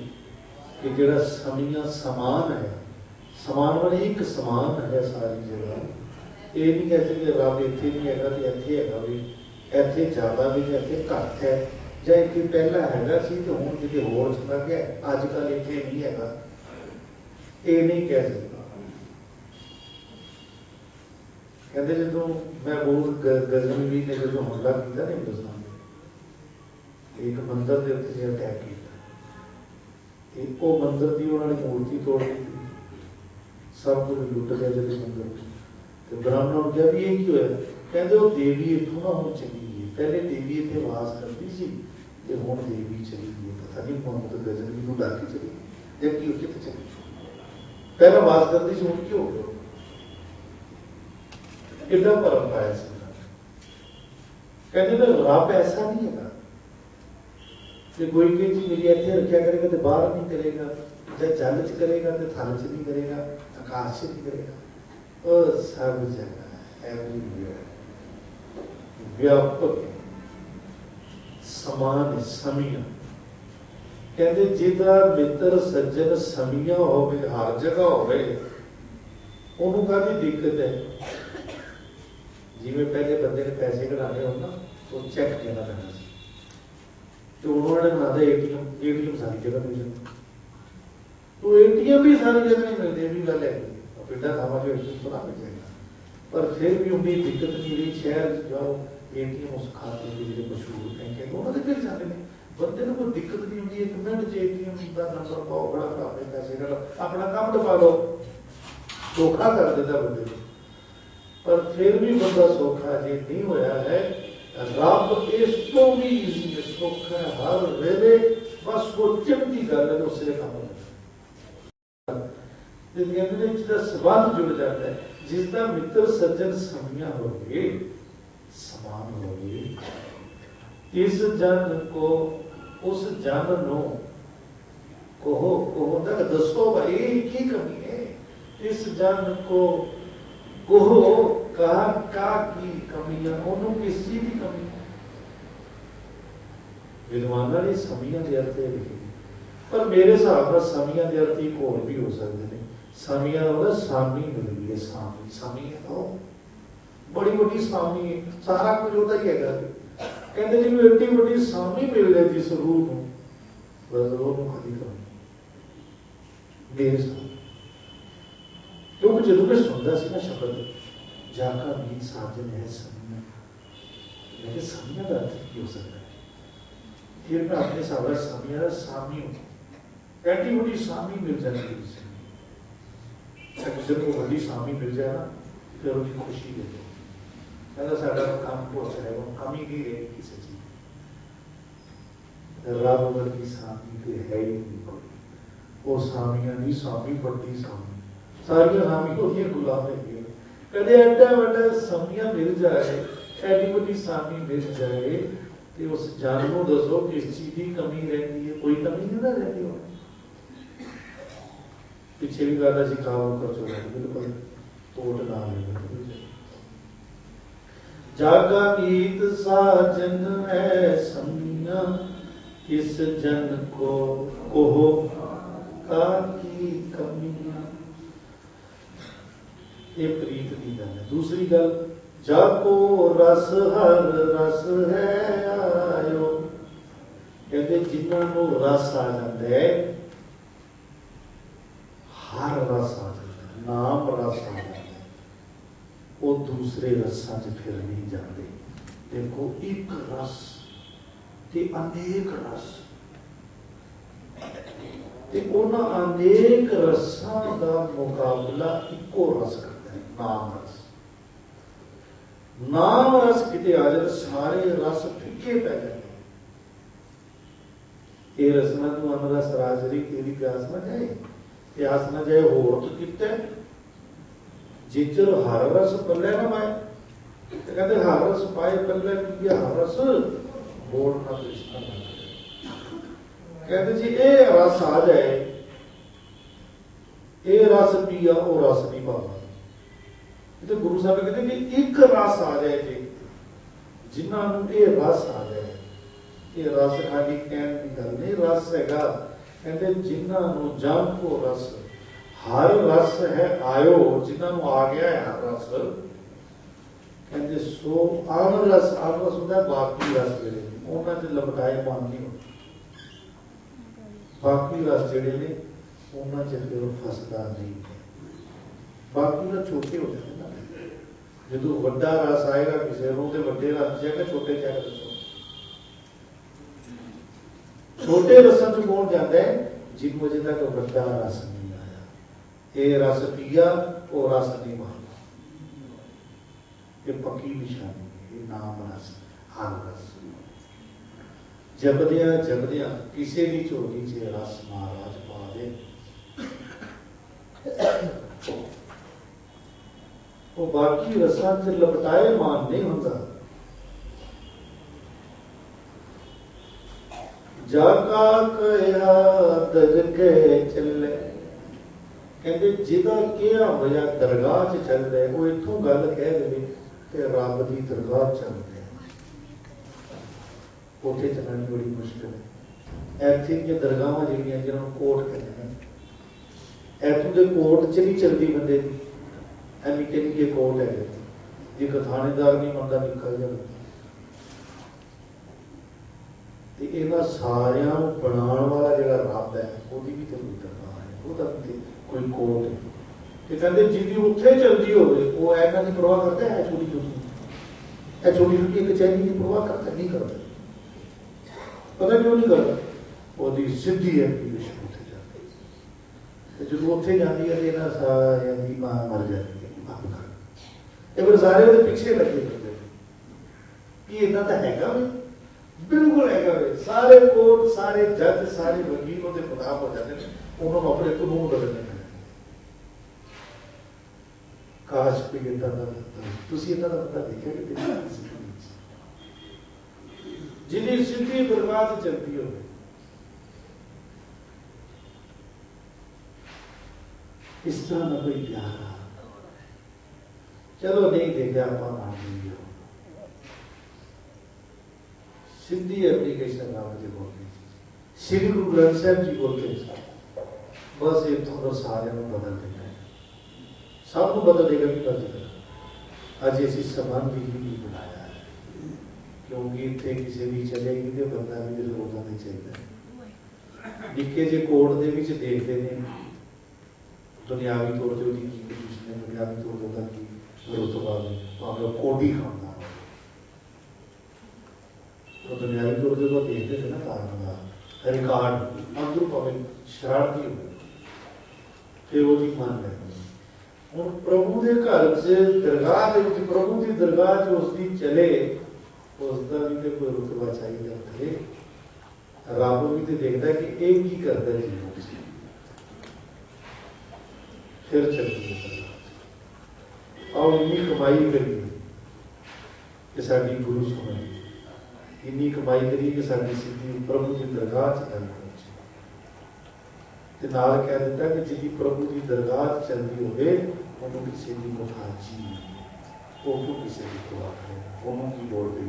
ਕਿ ਜਿਹੜਾ ਸਮੀਆਂ ਸਮਾਨ ਹੈ, ਸਮਾਨ ਵਾਲੀ ਇੱਕ ਸਮਾਨ ਹੈ ਸਾਰੀ ਜਗ੍ਹਾ। ਇਹ ਨਹੀਂ ਕਹਿ ਸਕਦੇ ਰੱਬ ਇੱਥੇ ਨਹੀਂ ਹੈਗਾ ਤੇ ਇੱਥੇ ਹੈਗਾ, ਵੀ ਇੱਥੇ ਜ਼ਿਆਦਾ ਵੀ ਤੇ ਇੱਥੇ ਘੱਟ ਹੈ, ਜਾਂ ਇੱਥੇ ਪਹਿਲਾਂ ਹੈਗਾ ਸੀ ਤੇ ਹੁਣ ਕਿਤੇ ਹੋਰ ਚਲਾ ਗਿਆ, ਅੱਜ ਕੱਲ੍ਹ ਇੱਥੇ ਨਹੀਂ ਹੈਗਾ, ਇਹ ਨਹੀਂ ਕਹਿ ਸਕਦਾ। ਕਹਿੰਦੇ ਜਦੋਂ ਮੈਂ ਬਹੁਤ ਗਜ਼ਨਵੀ ਨੇ ਜਦੋਂ ਹਮਲਾ ਕੀਤਾ ਨਾ ਹਿੰਦੁਸਤਾਨ, ਇੱਕ ਮੰਦਰ ਦੇ ਉੱਤੇ ਜੇ ਅਟੈਕ ਕੀਤਾ, ਇੱਕ ਉਹ ਮੰਦਰ ਦੀ ਉਹਨਾਂ ਨੇ ਮੂਰਤੀ ਤੋੜ ਦਿੱਤੀ, ਸਭ ਕੁਝ ਲੁੱਟ ਲਿਆ ਜਦੋਂ ਮੰਦਰ ਤੇ ਬ੍ਰਾਹਮਣਾਂ ਨੂੰ ਕਿਹਾ ਵੀ ਇਹ ਕੀ ਹੋਇਆ? ਕਹਿੰਦੇ ਉਹ ਦੇਵੀ ਇੱਥੋਂ ਨਾ ਹੁਣ ਚਲੀ ਗਈ, ਪਹਿਲੇ ਦੇਵੀ ਇੱਥੇ ਵਾਸ ਕਰਦੀ ਸੀ ਤੇ ਹੁਣ ਦੇਵੀ ਚਲੀ ਗਈ, ਪਤਾ ਨਹੀਂ ਮੁਹੰਮਦ ਗਜ਼ਨਵੀ ਨੂੰ ਡਰ ਕੇ ਚਲੀ ਗਈ ਜਾਂ ਕੀ ਕਿੱਥੇ ਚਲੀ ਗਈ, ਪਹਿਲਾਂ ਵਾਸ ਕਰਦੀ ਸੀ ਹੁਣ ਕੀ ਹੋ ਗਿਆ? ਕਿੱਦਾਂ ਭਰਮ ਪਾਇਆ ਸੀ? ਕਹਿੰਦੇ ਰੱਬ ਐਸਾ ਨਹੀਂ ਹੈਗਾ कि कोई भी चीज मेरी ऐसे रखा करेगा तो बाहर नहीं करेगा, चाहे जल च करेगा तो थल च नहीं करेगा, आकाश च नहीं करेगा, और सब जगह एवरीवेयर व्यापक समान समिया। कहते जिदा मित्र सज्जन समिया होवे हर जगह होवे, उन्होंने काहदी दिक्कत है? जिवें पहले बंदे ने पैसे कढ़ाने हो ना तो चैक देना पैंदा सी, तो उन्होंने बनाता एटीएम सारी जगह मिल जाता, तो एटीएम भी सारी जगह नहीं मिलते, भी गल है पिंडा थावां जो एटीएम बना मिल जाएगा, पर फिर भी उन्नी दिक्कत नहीं रही। शहर जाओ एटीएम उस खाते के जो मशहूर बैंक है उन्होंने मिल जाते हैं, बंदे को कोई दिक्कत नहीं होती, एक मिनट च एटीएम का नंबर पाओ, बड़ा अपने पैसे करो, अपना काम दबा लो, धोखा कर देता बंदे को। पर फिर भी बंदा सौखा जे नहीं होया है, रब इस तो भी ईजी है, सौखा है हर वेले, बस वो चंगी गल है तो उससे काम होता संबंध जुड़ जाता है, जिसका मित्र सज्जन समिया हो गए समान हो गए। इस जन को उस जन नो कहो तक दसो भाई की कमी है, इस जन को कहो का की कमी है, उन्होंने किस चीज की कमी है। विद्वाना ने समिया के अर्थ लिखे, पर मेरे हिसाब से समिया के अर्थ एक होर भी हो सकते हैं। समिया होता सामी मिल गई है, सामी सामी है तो बड़ी बड़ी सामी है, सारा कुछ होता ही है। कहते जी एड्डी बड़ी सामी मिल जाए जिस रूह को, बस रूह को कभी कमी मेरे साथ। क्योंकि जो मैं सुनता सी ना शब्द जाका मीत साजन है समिया, मैं समिया का अर्थ की हो सकता है। फिर मैं अपने सामने समिया सामी हूँ, एड्डी बड़ी सामी मिल जाती है, किसी को बड़ी सामी मिल जाए ना फिर उसकी खुशी दे दो, कहना साडा काम पहुंच रहा है, वो कमी नहीं रही किसी चीज, रब वर्गी सामी फिर है ही नहीं कोई, वो सामियां नहीं सामी बड़ी सामी, सारिया सामी को ये गुलाम है। कहते एडा बड़ा सामियां मिल जाए, एडी बड़ी सामी मिल जाए, तो उस जान को दसो किस चीज की कमी रहती है, कोई कमी नहीं ना रहती हो। पीछे भी गाता सी काम कर चुका है, बिल्कुल तोड़ ना ले। जागा मीत साजन है समिया, इस जन को कहो का की कमियां। ये प्रीत की गल है। दूसरी गल, जाको रस हर रस है आयो, कहते जिन्हों रस आ जाता है, हर रस आ जाता है, नाम रस आ जाता है, वो दूसरे रसा च फिर नहीं जाते। देखो एक रस ते अनेक रस, ते उन्हां अनेक रसां दा मुकाबला इको रस करता है, नाम रस। नाम रस किते आ जाए सारे रस फिक्के पै जाते। ये रसना तू अनरस राजरी तेरी प्यास न जाए, प्यास न जाए होर तो किते जिचर हर रस पल्ले ना पाए, तो कहते हर रस पाए पल्ले पिया हर रस बोल ना कृष्ण ना। कहते जी ये रस आ जाए, ये रस पिया वो रस नहीं पावा। तो गुरु साहब कहते कि एक रस आ जाए जी, जिन्होंने ये रस आ जाए, ये रस खाली कहने की गल नहीं, रस हैगा। कहते जिन्होंने जन को रस, हर रस है आयो, जिन्होंने आ गया है हर रस, कहते सो आन रस होता है बाकी रस जेडे उन्होंने लपटाए मन नहीं होते, बाकी रस जेडे ने उन्होंने फिर फसदा नहीं। बाकी रस छोटे हो जाते ना, जो वड्डा रस आएगा किसी को तो वड्डे रस जाएगा, छोटे जाएगा। दसो छोटे रसा च कौन जाता है, जिन वजह तक वड्डा रस नहीं आया, ये रस पिया वो रस नहीं मारता। ये पक्की निशानी है, ये नाम रस हर रस। जपदिया जपदिया किसी भी झोली च रस महाराज पा दे, वो बाकी रसा च लपटाए मान नहीं होता। जाका कया दर के चले, कहते जिदा किया होया दरगाह च चल रहे, वो इथों गल कह दे कि रब की दरगाह चल रहे, उठे चलनी बड़ी मुश्किल है। ऐथे दी दरगाहां जिहड़ियां जिन्हां नूं कोट कहते हैं, ऐथों के कोट च नहीं चलती बंदे दी, निक्के निक्के कोट है, जे एक थानेदार नहीं मनता निक्का जिहा बंदा। ते इन्हां सारियां नूं बनाउण वाला जिहड़ा रब है ओहदी भी तो कोई दरबार है, ओहदा भी ते कोई कोर्ट है। ते कहंदे जिहदी उत्थे चलदी होवे वो इन्हां दी परवाह करदा है, छोटी छोटी छोटी छोटी एक कचहरी की परवाह करता नहीं करता। पता क्यों नहीं करता? ਉਹਦੀ ਸਿੱਧੀ ਐਪਲੀਕੇਸ਼ਨ ਉੱਥੇ ਜਾਂਦੀ ਤੇ ਜਦੋਂ ਉੱਥੇ ਜਾਂਦੀ ਹੈ ਤੇ ਇਹਨਾਂ ਸਾਰਿਆਂ ਦੀ ਮਾਂ ਮਰ ਜਾਂਦੀ ਹੈ ਬੰਦ ਕਰ। ਇਹ ਫਿਰ ਸਾਰੇ ਉਹਦੇ ਪਿੱਛੇ ਲੱਗੇ ਹੁੰਦੇ ਨੇ ਕਿ ਇਦਾਂ ਤਾਂ ਹੈਗਾ ਵੀ, ਬਿਲਕੁਲ ਹੈਗਾ ਵੀ। ਸਾਰੇ ਕੋਰਟ, ਸਾਰੇ ਜੱਜ, ਸਾਰੇ ਵਕੀਲ ਉਹਦੇ ਖਿਲਾਫ ਹੋ ਜਾਂਦੇ ਨੇ, ਉਹਨਾਂ ਨੂੰ ਆਪਣੇ ਕਾਨੂੰਨ ਬਦਲਣੇ ਪੈਂਦੇ। ਕਾਸ਼ ਕੋਈ ਇਦਾਂ ਦਾ ਤੁਸੀਂ ਇਦਾਂ ਦਾ ਬੰਦਾ ਦੇਖਿਆ ਕਿ ਜਿਹਦੀ ਸਿੱਧੀ ਦਰਗਾਹ ਤੇ ਚੱਲਦੀ ਹੋਵੇ। इस तरह का कोई प्यारा चलो नहीं देखे आप मान लीजिए सिद्धि एप्लीकेशन आप मुझे बोलते श्री गुरु ग्रंथ साहब जी बोलते बस ये थोड़ा सारे में बदल देगा, सब को बदल देगा भी बदल देगा। आज ऐसी संबंध भी नहीं बनाया है क्योंकि इतने किसी भी चलेगी तो बंदा भी रोजा नहीं चाहिए। निके जे कोर्ट दे विच देखते हैं दुनियावी तौर पर उसकी उसने दुनियावी तौर पर की रुतबा भावे कोडी खाना तो दुनियावी तौर पर वो देखते थे ना कानून रिकॉर्ड अंदर भावे शरारती हो फिर वो मान है और प्रभु के घर से दरगाह प्रभु की दरगाह जो उसकी चले उसका भी तो कोई रुतबा चाहिए थे। रब भी तो देखता है कि एक ही करता है जीवन से फिर चलती है और इन्नी कमाई करिए कि साड़ी गुरु सुने, इन्नी कमाई करिए कि साड़ी सीधी प्रभु की दरगाह से गल पहुंचे। नाल कह दिता कि जिहदी प्रभु की दरगाह चलती होवे उन्होंने किसी की मुखाजी वो क्यों किसी की परवाह करे, उन्होंने की लोड़ पई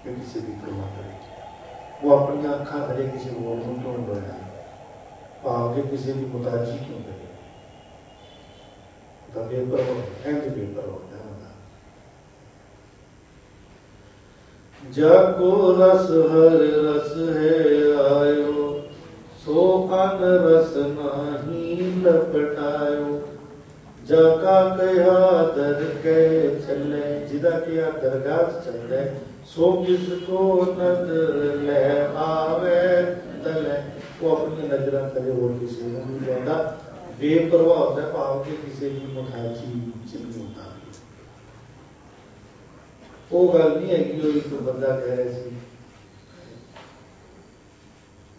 क्यों किसी की परवाह करे। वो अपनी अखा करे किसी होर नूं क्यों डोया भाव के किसी की मुताजी क्यों करे। जाको रस हर रस है आयो सो अन रस नाही लपटायो जाका कहा दर के चले जिदा किया दरगाह चले सो किसको नजर ले आवे तले वो अपनी नजर करे और किसी को नहीं लेता बेपरवाह होता है भाव के किसी की मुखाजी नहीं होता। वो गल नहीं है कि एक बंदा कह रहे थे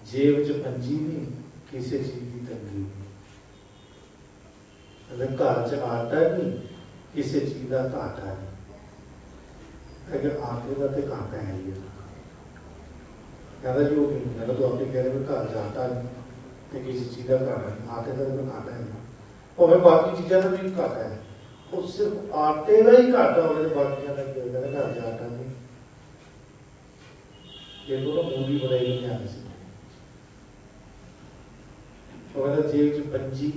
जेब च पंजी नहीं किसी चीज की तंगी नहीं, घर च आटा नहीं किसी चीज का घाटा नहीं। अगर आटे का तो घाटा है ही कहता जी वो मैं तो आपने कह रहे घर च आटा नहीं किसी चीज का घाटा नहीं, आटे का तो घाटा है और बाकी चीज़ों का भी घाटा है। और सिर्फ आटे का ही घाटा हो बाकी का घर से आटा नहीं। देखो ना मूवी बनाई नहीं आने से जेब च पंजी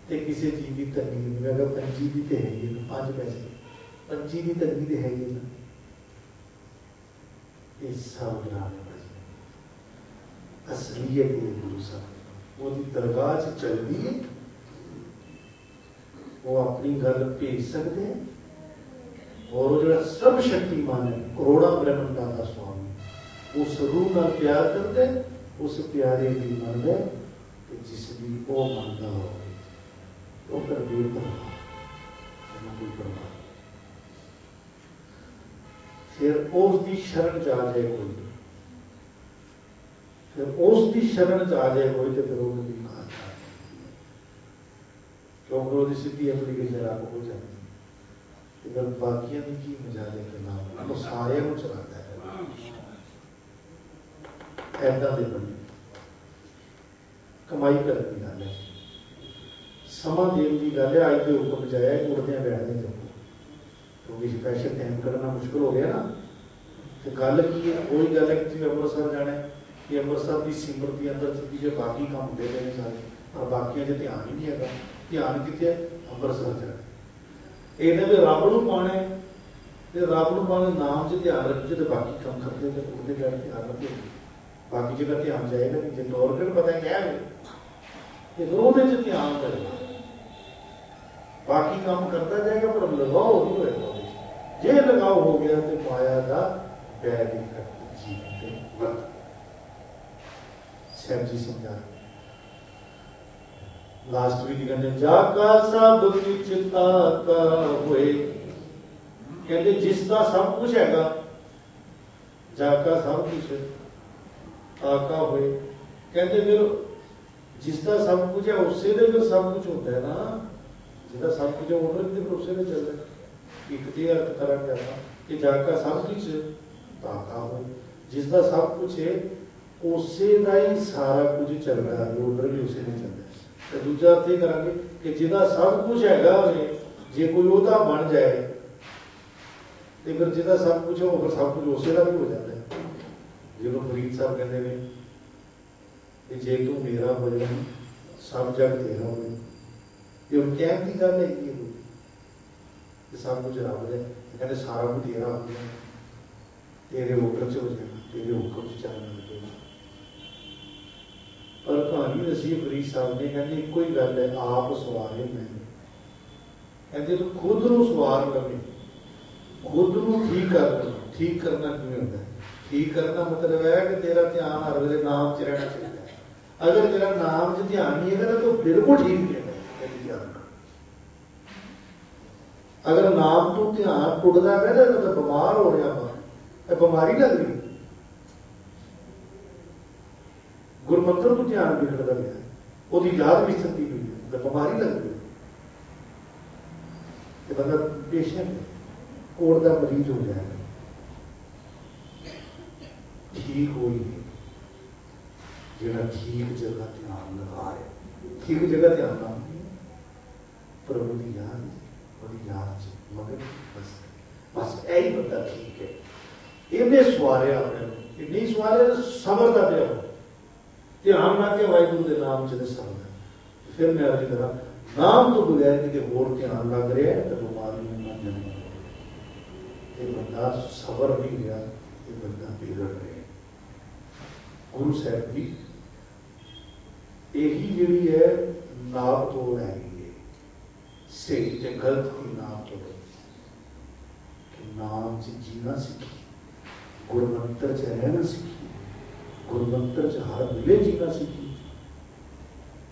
ते किसी चीज की तंगी नहीं। मैं कहा पंजी की तो है ही 5 पैसे पंजी की तंगी तो है ही ना। ये सब असलियत गुरु साहब वो दरगाह चलती है, वो अपनी गल भेज सकते हैं और वो जो सब शक्तिमान है करोड़ा ब्रह्मंडा का स्वामी उस रूह नाल प्यार करते उस प्यारे की मनदे जिसकी वो मनदा हो तो फिर बेपरवाह फिर उसकी शरण च आ जाए कोई फिर उसकी शरण च आ जाए कोई तो फिर वो क्योंकि वो सीधी एप्लीकेशन आपको हो जाती है। बाकी की मजाले करना तो सारे चलाता है ऐदा दे बंदे कमाई करने की गल है समा देव की गल है। अज के हुक्म जाया उड़दे बैठते चुको क्योंकि स्पैशल टाइम करना मुश्किल हो गया ना। तो गल की है वही गल है कि अमृतसर जाना कि अमृतसर की सिमरती अंदर चुकी जो बाकी काम होते रहे सारे पर बाकी ध्यान ही नहीं है। ध्यान कितने अमृतसर जाना इन्हें भी रब नूं पाना ਤੇ ਰੱਬ ਨੂੰ ਭਾਵੇਂ ਨਾਮ 'ਚ ਧਿਆਨ ਰੱਖੀਏ ਤੇ ਬਾਕੀ ਕੰਮ ਕਰਦੇ ਤੇ ਉਹਦੇ ਨਾਲ ਧਿਆਨ ਰੱਖੋ, ਬਾਕੀ ਜਗ੍ਹਾ ਧਿਆਨ ਜਾਏਗਾ ਨਹੀਂ। ਜੇ ਟੋਰਗੇਟ ਪਤਾ ਕਿਆ ਹੈ ਤੇ ਉਹਦੇ 'ਚ ਧਿਆਨ ਕਰੇਗਾ, ਬਾਕੀ ਕੰਮ ਕਰਦਾ ਜਾਏਗਾ ਪਰ ਲਗਾਓ ਨਹੀਂ ਹੋਏਗਾ ਉਹਦੇ 'ਚ। ਜੇ ਲਗਾਓ ਹੋ ਗਿਆ ਤੇ ਮਾਇਆ ਦਾ ਬੈਡ ਇਫੈਕਟ ਜੀਵਨ ਤੇ ਵਰਤ। ਸਾਹਿਬ ਜੀ ਸਮਝਾ ਲਾਸਟ ਵੀ ਕਹਿੰਦੇ ਜਾਗਾ ਸਭ ਵਿੱਚ ਤਾਕਾ ਹੋਏ, ਕਹਿੰਦੇ ਜਿਸ ਦਾ ਸਭ ਕੁਝ ਹੈਗਾ, ਜਾਗਾ ਸਭ ਕੁਝ ਤਾਕਾ ਹੋਏ, ਕਹਿੰਦੇ ਫਿਰ ਜਿਸ ਦਾ ਸਭ ਕੁਝ ਹੈ ਉਸੇ ਦੇ ਫਿਰ ਸਭ ਕੁਝ ਹੁੰਦਾ ਹੈ ਨਾ। ਜਿਹਦਾ ਸਭ ਕੁਝ ਹੈ ਉਹ ਵੀ ਫਿਰ ਉਸੇ ਦੇ ਚੱਲਦਾ। ਇੱਕ ਤੇ ਅਰਥ ਕਰਾਂਗੇ ਆਪਾਂ ਕਿ ਜਾਗਾ ਸਭ ਕੁਝ ਤਾਕਾ ਹੋਏ, ਜਿਸ ਦਾ ਸਭ ਕੁਝ ਹੈ ਉਸੇ ਦਾ ਹੀ ਸਾਰਾ ਕੁਝ ਚੱਲਦਾ ਹੈ, ਆਰਡਰ ਵੀ ਉਸੇ ਨੇ ਚੱਲਦਾ। ਤੇ ਦੂਜਾ ਅਰਥ ਇਹ ਕਰਾਂਗੇ ਕਿ ਜਿਹਦਾ ਸਭ ਕੁਝ ਹੈਗਾ ਉਹਨੇ, ਜੇ ਕੋਈ ਉਹਦਾ ਬਣ ਜਾਏ ਤੇ ਫਿਰ ਜਿਹਦਾ ਸਭ ਕੁਝ ਉਹ ਫਿਰ ਸਭ ਕੁਝ ਉਸੇ ਦਾ ਵੀ ਹੋ ਜਾਂਦਾ ਹੈ। ਜਦੋਂ ਫਰੀਦ ਸਾਹਿਬ ਕਹਿੰਦੇ ਨੇ ਕਿ ਜੇ ਤੂੰ ਮੇਰਾ ਹੋ ਜਾਏ ਸਭ ਜਗ ਤੇਰਾ ਹੋਵੇ, ਤੇ ਉਹ ਕਹਿਣ ਦੀ ਗੱਲ ਹੈ ਕਿ ਸਭ ਕੁਝ ਰੱਬ ਦਾ, ਕਹਿੰਦੇ ਸਾਰਾ ਕੁਝ ਤੇਰਾ ਹੋ ਗਿਆ, ਤੇਰੇ ਹੁਕਮ 'ਚ ਹੋ ਜਾਣਾ, ਤੇਰੇ ਹੁਕਮ 'ਚ ਚੱਲਣਾ। ਪਰ ਕਹਾਣੀ ਦੱਸੀ ਫਰੀਦ ਸਾਹਿਬ ਨੇ, ਕਹਿੰਦੇ ਇੱਕੋ ਹੀ ਗੱਲ ਹੈ, ਆਪ ਸਵਾਰੇ ਮੈਨੂੰ। ਕਹਿੰਦੇ ਤੂੰ ਖੁਦ ਨੂੰ ਸਵਾਰ ਲਵੇ, ਖੁਦ ਨੂੰ ਠੀਕ ਕਰ ਲੈ। ਠੀਕ ਕਰਨਾ ਕਿਵੇਂ ਹੁੰਦਾ? ਠੀਕ ਕਰਨਾ ਮਤਲਬ ਹੈ ਕਿ ਤੇਰਾ ਧਿਆਨ ਹਰ ਵੇਲੇ ਨਾਮ 'ਚ ਰਹਿਣਾ ਚਾਹੀਦਾ ਹੈ। ਅਗਰ ਤੇਰਾ ਨਾਮ 'ਚ ਧਿਆਨ ਨਹੀਂ ਹੈਗਾ ਤਾਂ ਤੂੰ ਬਿਲਕੁਲ ਠੀਕ ਨਹੀਂ ਹੈਗਾ। ਅਗਰ ਨਾਮ ਤੋਂ ਧਿਆਨ ਟੁੱਟਦਾ ਪਿਆ ਤਾਂ ਬਿਮਾਰ ਹੋ ਰਿਹਾ ਵਾ, ਇਹ ਬਿਮਾਰੀ ਲੱਗ ਰਹੀ। ਗੁਰਮੰਤਰ ਤੋਂ ਧਿਆਨ ਵਿਗੜਦਾ ਪਿਆ, ਉਹਦੀ ਯਾਦ ਵਿਸਰਦੀ ਪਈ ਹੈ, ਤਾਂ ਬਿਮਾਰੀ ਲੱਗ ਰਹੀ। ਤੇ ਬੰਦਾ ਪੇਸ਼ੈਂਟ ਕੋੜ ਦਾ ਮਰੀਜ਼ ਹੋ ਜਾਏਗਾ। ਠੀਕ ਹੋਈ ਜਿਹੜਾ ਠੀਕ ਜਗ੍ਹਾ ਧਿਆਨ ਲਗਾ ਰਿਹਾ, ਠੀਕ ਜਗ੍ਹਾ ਧਿਆਨ ਲਾ ਪ੍ਰਭੂ ਦੀ ਯਾਦ, ਉਹਦੀ ਯਾਦ 'ਚ ਮਗਰ ਬਸ ਇਹੀ ਬੰਦਾ ਠੀਕ ਹੈ। ਇਹਨੇ ਸਵਾਰਿਆ ਆਪਣੇ ਨੂੰ, ਇਹ ਨਹੀਂ ਸਵਾਰਿਆ ਸਮਝਦਾ ਪਿਆ, ਧਿਆਨ ਲਾ ਕੇ ਵਾਹਿਗੁਰੂ ਦੇ ਨਾਮ 'ਚ ਸਮਝਦਾ। ਫਿਰ ਮੈਂ ਅਰਜੀ ਕਰਾਂ ਨਾਮ ਤੋਂ ਬਗੈਰ ਕਿਤੇ ਹੋਰ ਧਿਆਨ ਲੱਗ ਰਿਹਾ ਤਾਂ ਬਿਮਾਰੀ ਨੂੰ ਨਾ ਜਾਣਾ। ਇਹ ਬੰਦਾ ਸਬਰ ਨਹੀਂ ਰਿਹਾ, ਇਹ ਬੰਦਾ ਬਿਗੜ ਰਿਹਾ। ਗੁਰੂ ਸਾਹਿਬ ਦੀ ਇਹੀ ਜਿਹੜੀ ਹੈ ਨਾਪ ਤੋੜ ਹੈਗੀ ਹੈ, ਸਹੀ ਤੇ ਗਲਤ ਦੀ ਨਾਪ ਤੋੜ। ਕਿ ਨਾਮ 'ਚ ਜੀਣਾ ਸਿੱਖੀ, ਗੁਰਮੰਤਰ 'ਚ ਰਹਿਣਾ ਸਿੱਖੀ, ਗੁਰਮੰਤਰ 'ਚ ਹਰ ਵੇਲੇ ਜੀਣਾ ਸਿੱਖੀ,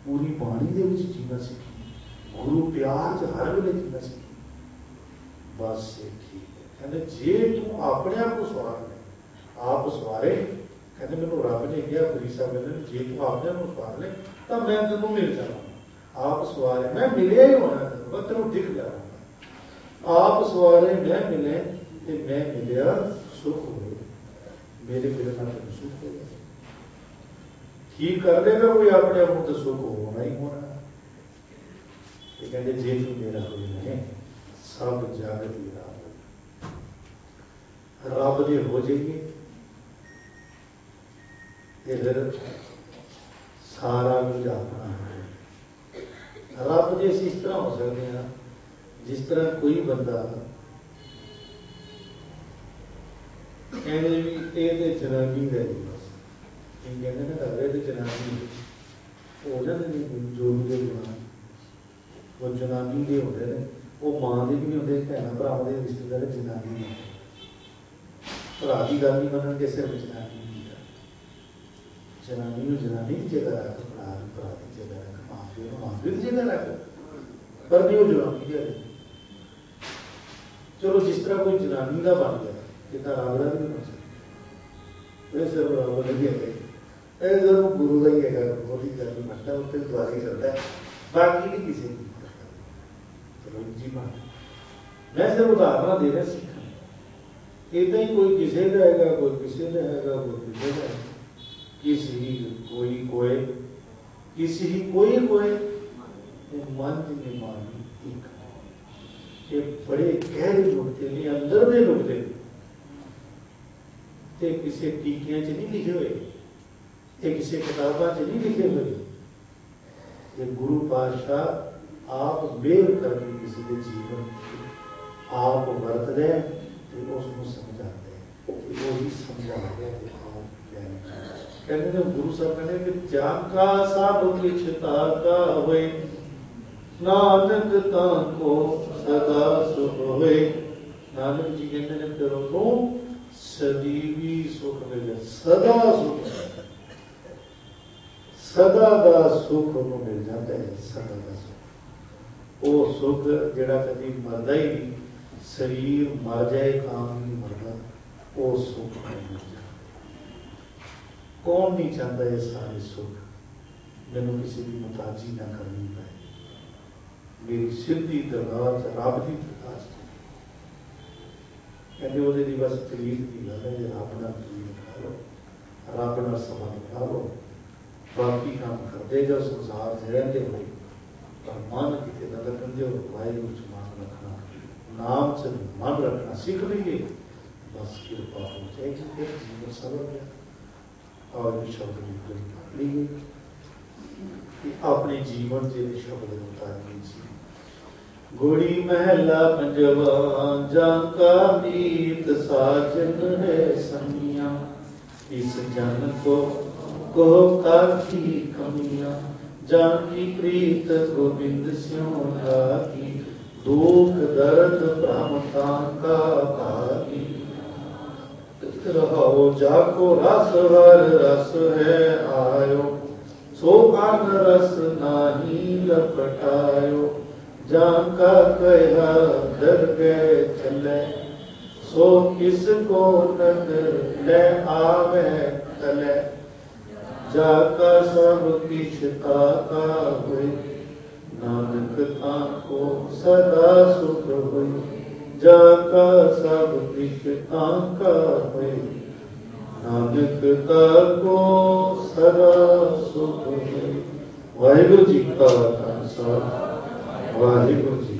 ਪੂਰੀ ਬਾਣੀ ਦੇ ਵਿੱਚ ਜੀਣਾ ਸਿੱਖੀ, ਗੁਰੂ ਪਿਆਰ 'ਚ ਹਰ ਵੇਲੇ ਜੀਣਾ ਸਿੱਖੀ। ਬਸ ਇਹ ਠੀਕ ਹੈ। ਕਹਿੰਦੇ ਜੇ ਤੂੰ ਆਪਣੇ ਆਪ ਨੂੰ ਸਵਾਰ ਲੈ, ਆਪ ਸਵਾਰੇ। ਕਹਿੰਦੇ ਮੈਨੂੰ ਰੱਬ ਨੇ ਕਿਹਾ, ਫਰੀਦ ਸਾਹਿਬ ਕਹਿੰਦੇ ਜੇ ਤੂੰ ਆਪਣੇ ਆਪ ਨੂੰ ਸਵਾਰ ਲੈ ਤਾਂ ਮੈਂ ਤੈਨੂੰ ਮਿਲ ਜਾਵਾਂਗਾ। ਆਪ ਸਵਾਰੇ ਮੈਂ ਮਿਲਿਆ ਹੀ ਹੋਣਾ, ਤੈਨੂੰ ਤੈਨੂੰ ਦਿਖ ਜਾਵਾਂਗਾ। ਆਪ ਸਵਾਰੇ ਮੈਂ ਮਿਲੇ ਤੇ ਮੈਂ ਮਿਲਿਆ ਸੁਖ ਹੋਏ, ਮੇਰੇ ਬਿਨਾਂ ਤੈਨੂੰ ਸੁਖ ਹੋਏਗਾ। ਠੀਕ ਕਰ ਲੇਗਾ ਕੋਈ ਆਪਣੇ ਆਪ ਨੂੰ ਤਾਂ ਸੁਖ ਹੋਣਾ ਹੀ ਹੋਣਾ। ਤੇ ਕਹਿੰਦੇ ਜੇ ਤੂੰ ਮੇਰਾ ਹੋਏ ਨਹੀਂ ਸਭ ਜਗ ਤੇਰਾ, ਰੱਬ ਦੇ ਹੋ ਜਾਈਏ ਤੇ ਫਿਰ ਸਾਰਾ ਕੁਝ ਆਪਣਾ ਹੈ। ਰੱਬ ਦੇ ਅਸੀਂ ਇਸ ਤਰ੍ਹਾਂ ਹੋ ਸਕਦੇ ਹਾਂ ਜਿਸ ਤਰ੍ਹਾਂ ਕੋਈ ਬੰਦਾ ਕਹਿੰਦੇ ਵੀ ਇਹ ਤੇ ਜਨਾਨੀ ਦਾ ਹੀ ਬਸ, ਇਹ ਕਹਿੰਦੇ ਨਾ ਘਰੇ ਤੇ ਜਨਾਨੀ ਹੋ ਜਾਂਦੇ ਨੇ ਜੋ ਵੀ ਜਨਾਨੀ, ਉਹ ਜਨਾਨੀ ਦੇ ਹੁੰਦੇ ਨੇ, ਉਹ ਮਾਂ ਦੇ ਵੀ ਨਹੀਂ ਹੁੰਦੇ, ਭੈਣਾਂ ਭਰਾਵਾਂ ਦੇ ਰਿਸ਼ਤੇਦਾਰ ਜਨਾਨੀ ਨਹੀਂ। ਭਰਾ ਦੀ ਗੱਲ ਨਹੀਂ ਮੰਨਣਗੇ, ਸਿਰਫ ਜਨਾਨੀ ਨਹੀਂ ਹੈ। ਜਨਾਨੀ ਨੂੰ ਜਨਾਨੀ ਦੀ ਜਗ੍ਹਾ ਰੱਖ, ਭਰਾ ਨੂੰ ਭਰਾ ਦੀ ਜਗ੍ਹਾ ਰੱਖ, ਮਾਂ ਪਿਓ ਨੂੰ ਮਾਂ ਪਿਓ ਦੀ ਜਗ੍ਹਾ ਰੱਖ, ਪਰ ਨਹੀਂ ਉਹ ਜਨਾਨੀ ਦੇ। ਚਲੋ ਜਿਸ ਤਰ੍ਹਾਂ ਕੋਈ ਜਨਾਨੀ ਦਾ ਬਣ ਗਿਆ, ਇੱਦਾਂ ਰੱਬ ਦਾ ਵੀ ਨਹੀਂ ਬਣ ਸਕਦਾ। ਇਹ ਸਿਰਫ ਰੱਬ ਦਾ ਹੀ ਹੈਗਾ, ਇਹ ਜ਼ਰੂਰ ਗੁਰੂ ਦਾ ਹੀ ਹੈਗਾ। ਉਹਦੀ ਗੱਲ ਨਹੀਂ ਮੰਨਦਾ, ਉੱਥੇ ਦੁਆਰੇ ਚੱਲਦਾ, ਬਾਕੀ ਨਹੀਂ ਕਿਸੇ ਦੀ। ਚਲੋ ਜੀ ਮੈਂ ਸਿਰਫ ਉਦਾਹਰਨਾਂ ਦੇ ਰਿਹਾ ਸਿੱਖਣ। ਇੱਦਾਂ ਹੀ ਕੋਈ ਕਿਸੇ ਦਾ ਹੈਗਾ, ਕੋਈ ਕਿਸੇ ਦਾ ਹੈਗਾ, ਕੋਈ ਕਿਸੇ ਦਾ ਹੈਗਾ। किसी कोई कोय, किसी कोई कोय, मन में मानी एक। ये बड़े गहरे नुकते ने, अंदर दे नुकते ते किसी टीकियां च नहीं लिखे हुए, ये किसी किताबां च नहीं लिखे हुए। ये गुरु पातशाह आप मेल करके किसी के जीवन आप वरत दे ਤੇ ਉਸ ਨੂੰ ਸਮਝਾਉਂਦੇ ਤੇ ਉਹ ਹੀ ਸਮਝਾ ਰਿਹਾ ਤੇ ਆਪ ਕਹਿੰਦੇ ਨੇ ਗੁਰੂ ਸਾਹਿਬ ਕਹਿੰਦੇ ਕਿ ਜਾ ਕਾ ਸਭ ਕਿਛ ਤਾਕਾ ਹੋਏ, ਨਾਨਕ ਤਾਂ ਕੋ ਸਦਾ ਸੁਖ ਹੋਏ। ਨਾਨਕ ਜੀ ਕਹਿੰਦੇ ਨੇ ਫਿਰ ਉਹਨੂੰ ਸਦੀਵੀ ਸੁਖ ਮਿਲੇ, ਸਦਾ ਸੁਖ, ਸਦਾ ਦਾ ਸੁਖ ਉਹਨੂੰ ਮਿਲ ਜਾਂਦਾ ਹੈ। ਸਦਾ ਦਾ ਸੁਖ, ਉਹ ਸੁਖ ਜਿਹੜਾ ਕਦੀ ਮਰਦਾ ਹੀ ਨਹੀਂ, ਸਰੀਰ ਮਰ ਜਾਏ ਕਾਮ ਨਹੀਂ ਮਰਦਾ, ਉਹ ਸੁਖ ਨਹੀਂ ਮਿਲਦਾ। ਕੌਣ ਨਹੀਂ ਚਾਹੁੰਦਾ ਇਹ ਸਾਰੇ ਸੁਖ? ਮੈਨੂੰ ਕਿਸੇ ਦੀ ਮੁਤਾਜੀ ਨਾ ਕਰਨੀ ਪਏ, ਮੇਰੀ ਸਿੱਧੀ ਦਰਗਾਹ ਚ ਰੱਬ ਦੀ ਪ੍ਰਕਾਸ਼ ਕਹਿੰਦੇ ਉਹਦੇ ਦੀ ਬਸ ਤਰੀਕ ਦੀ ਗੱਲ ਹੈ। ਜੇ ਰੱਬ ਨਾਲ ਤਰੀਕ ਖਾ ਲਓ, ਰੱਬ ਨਾਲ ਸੰਬੰਧ ਖਾ ਲਓ, ਬਾਕੀ ਕੰਮ ਕਰਦੇ ਜਾਓ ਸੰਸਾਰ ਚ ਰਹਿੰਦੇ ਹੋਏ, ਪਰ ਮਨ ਕਿਤੇ ਨਾ ਲੱਗਦੇ ਹੋ। ਵਾਹਿਗੁਰੂ ਚ ਮਨ ਰੱਖਣਾ, ਨਾਮ ਚ ਮਨ ਰੱਖਣਾ ਸਿੱਖ ਲਈਏ, ਬਸ ਕਿਰਪਾ ਹੋ ਜਾਏਗੀ, ਫਿਰ ਜੀਵਨ ਸਰਲ ਹੈ। और शब्द लीजिए कि अपने जीवन के शब्द उतारिए। गुड़ी महला पंजवा, जाका मीत साजन है समिया, इस जन को काफी कमियां, जाकी प्रीत गोविंद स्यों लागी, दुख दर्द भ्रमता का भागी। रहो जाको रस वर रस है आयो, सो अन रस नाही लपटायो, जाका कहा दर गए चले, सो किसको नजर ले आवे तले, जाका सब किछ ताका हुई, नानक ताको सदा सुख हुई, जाका सब किछ ताका हुई, नानक ताको सदा सुख हुई। वाहिगुरू जी का खालसा, वाहिगुरू जी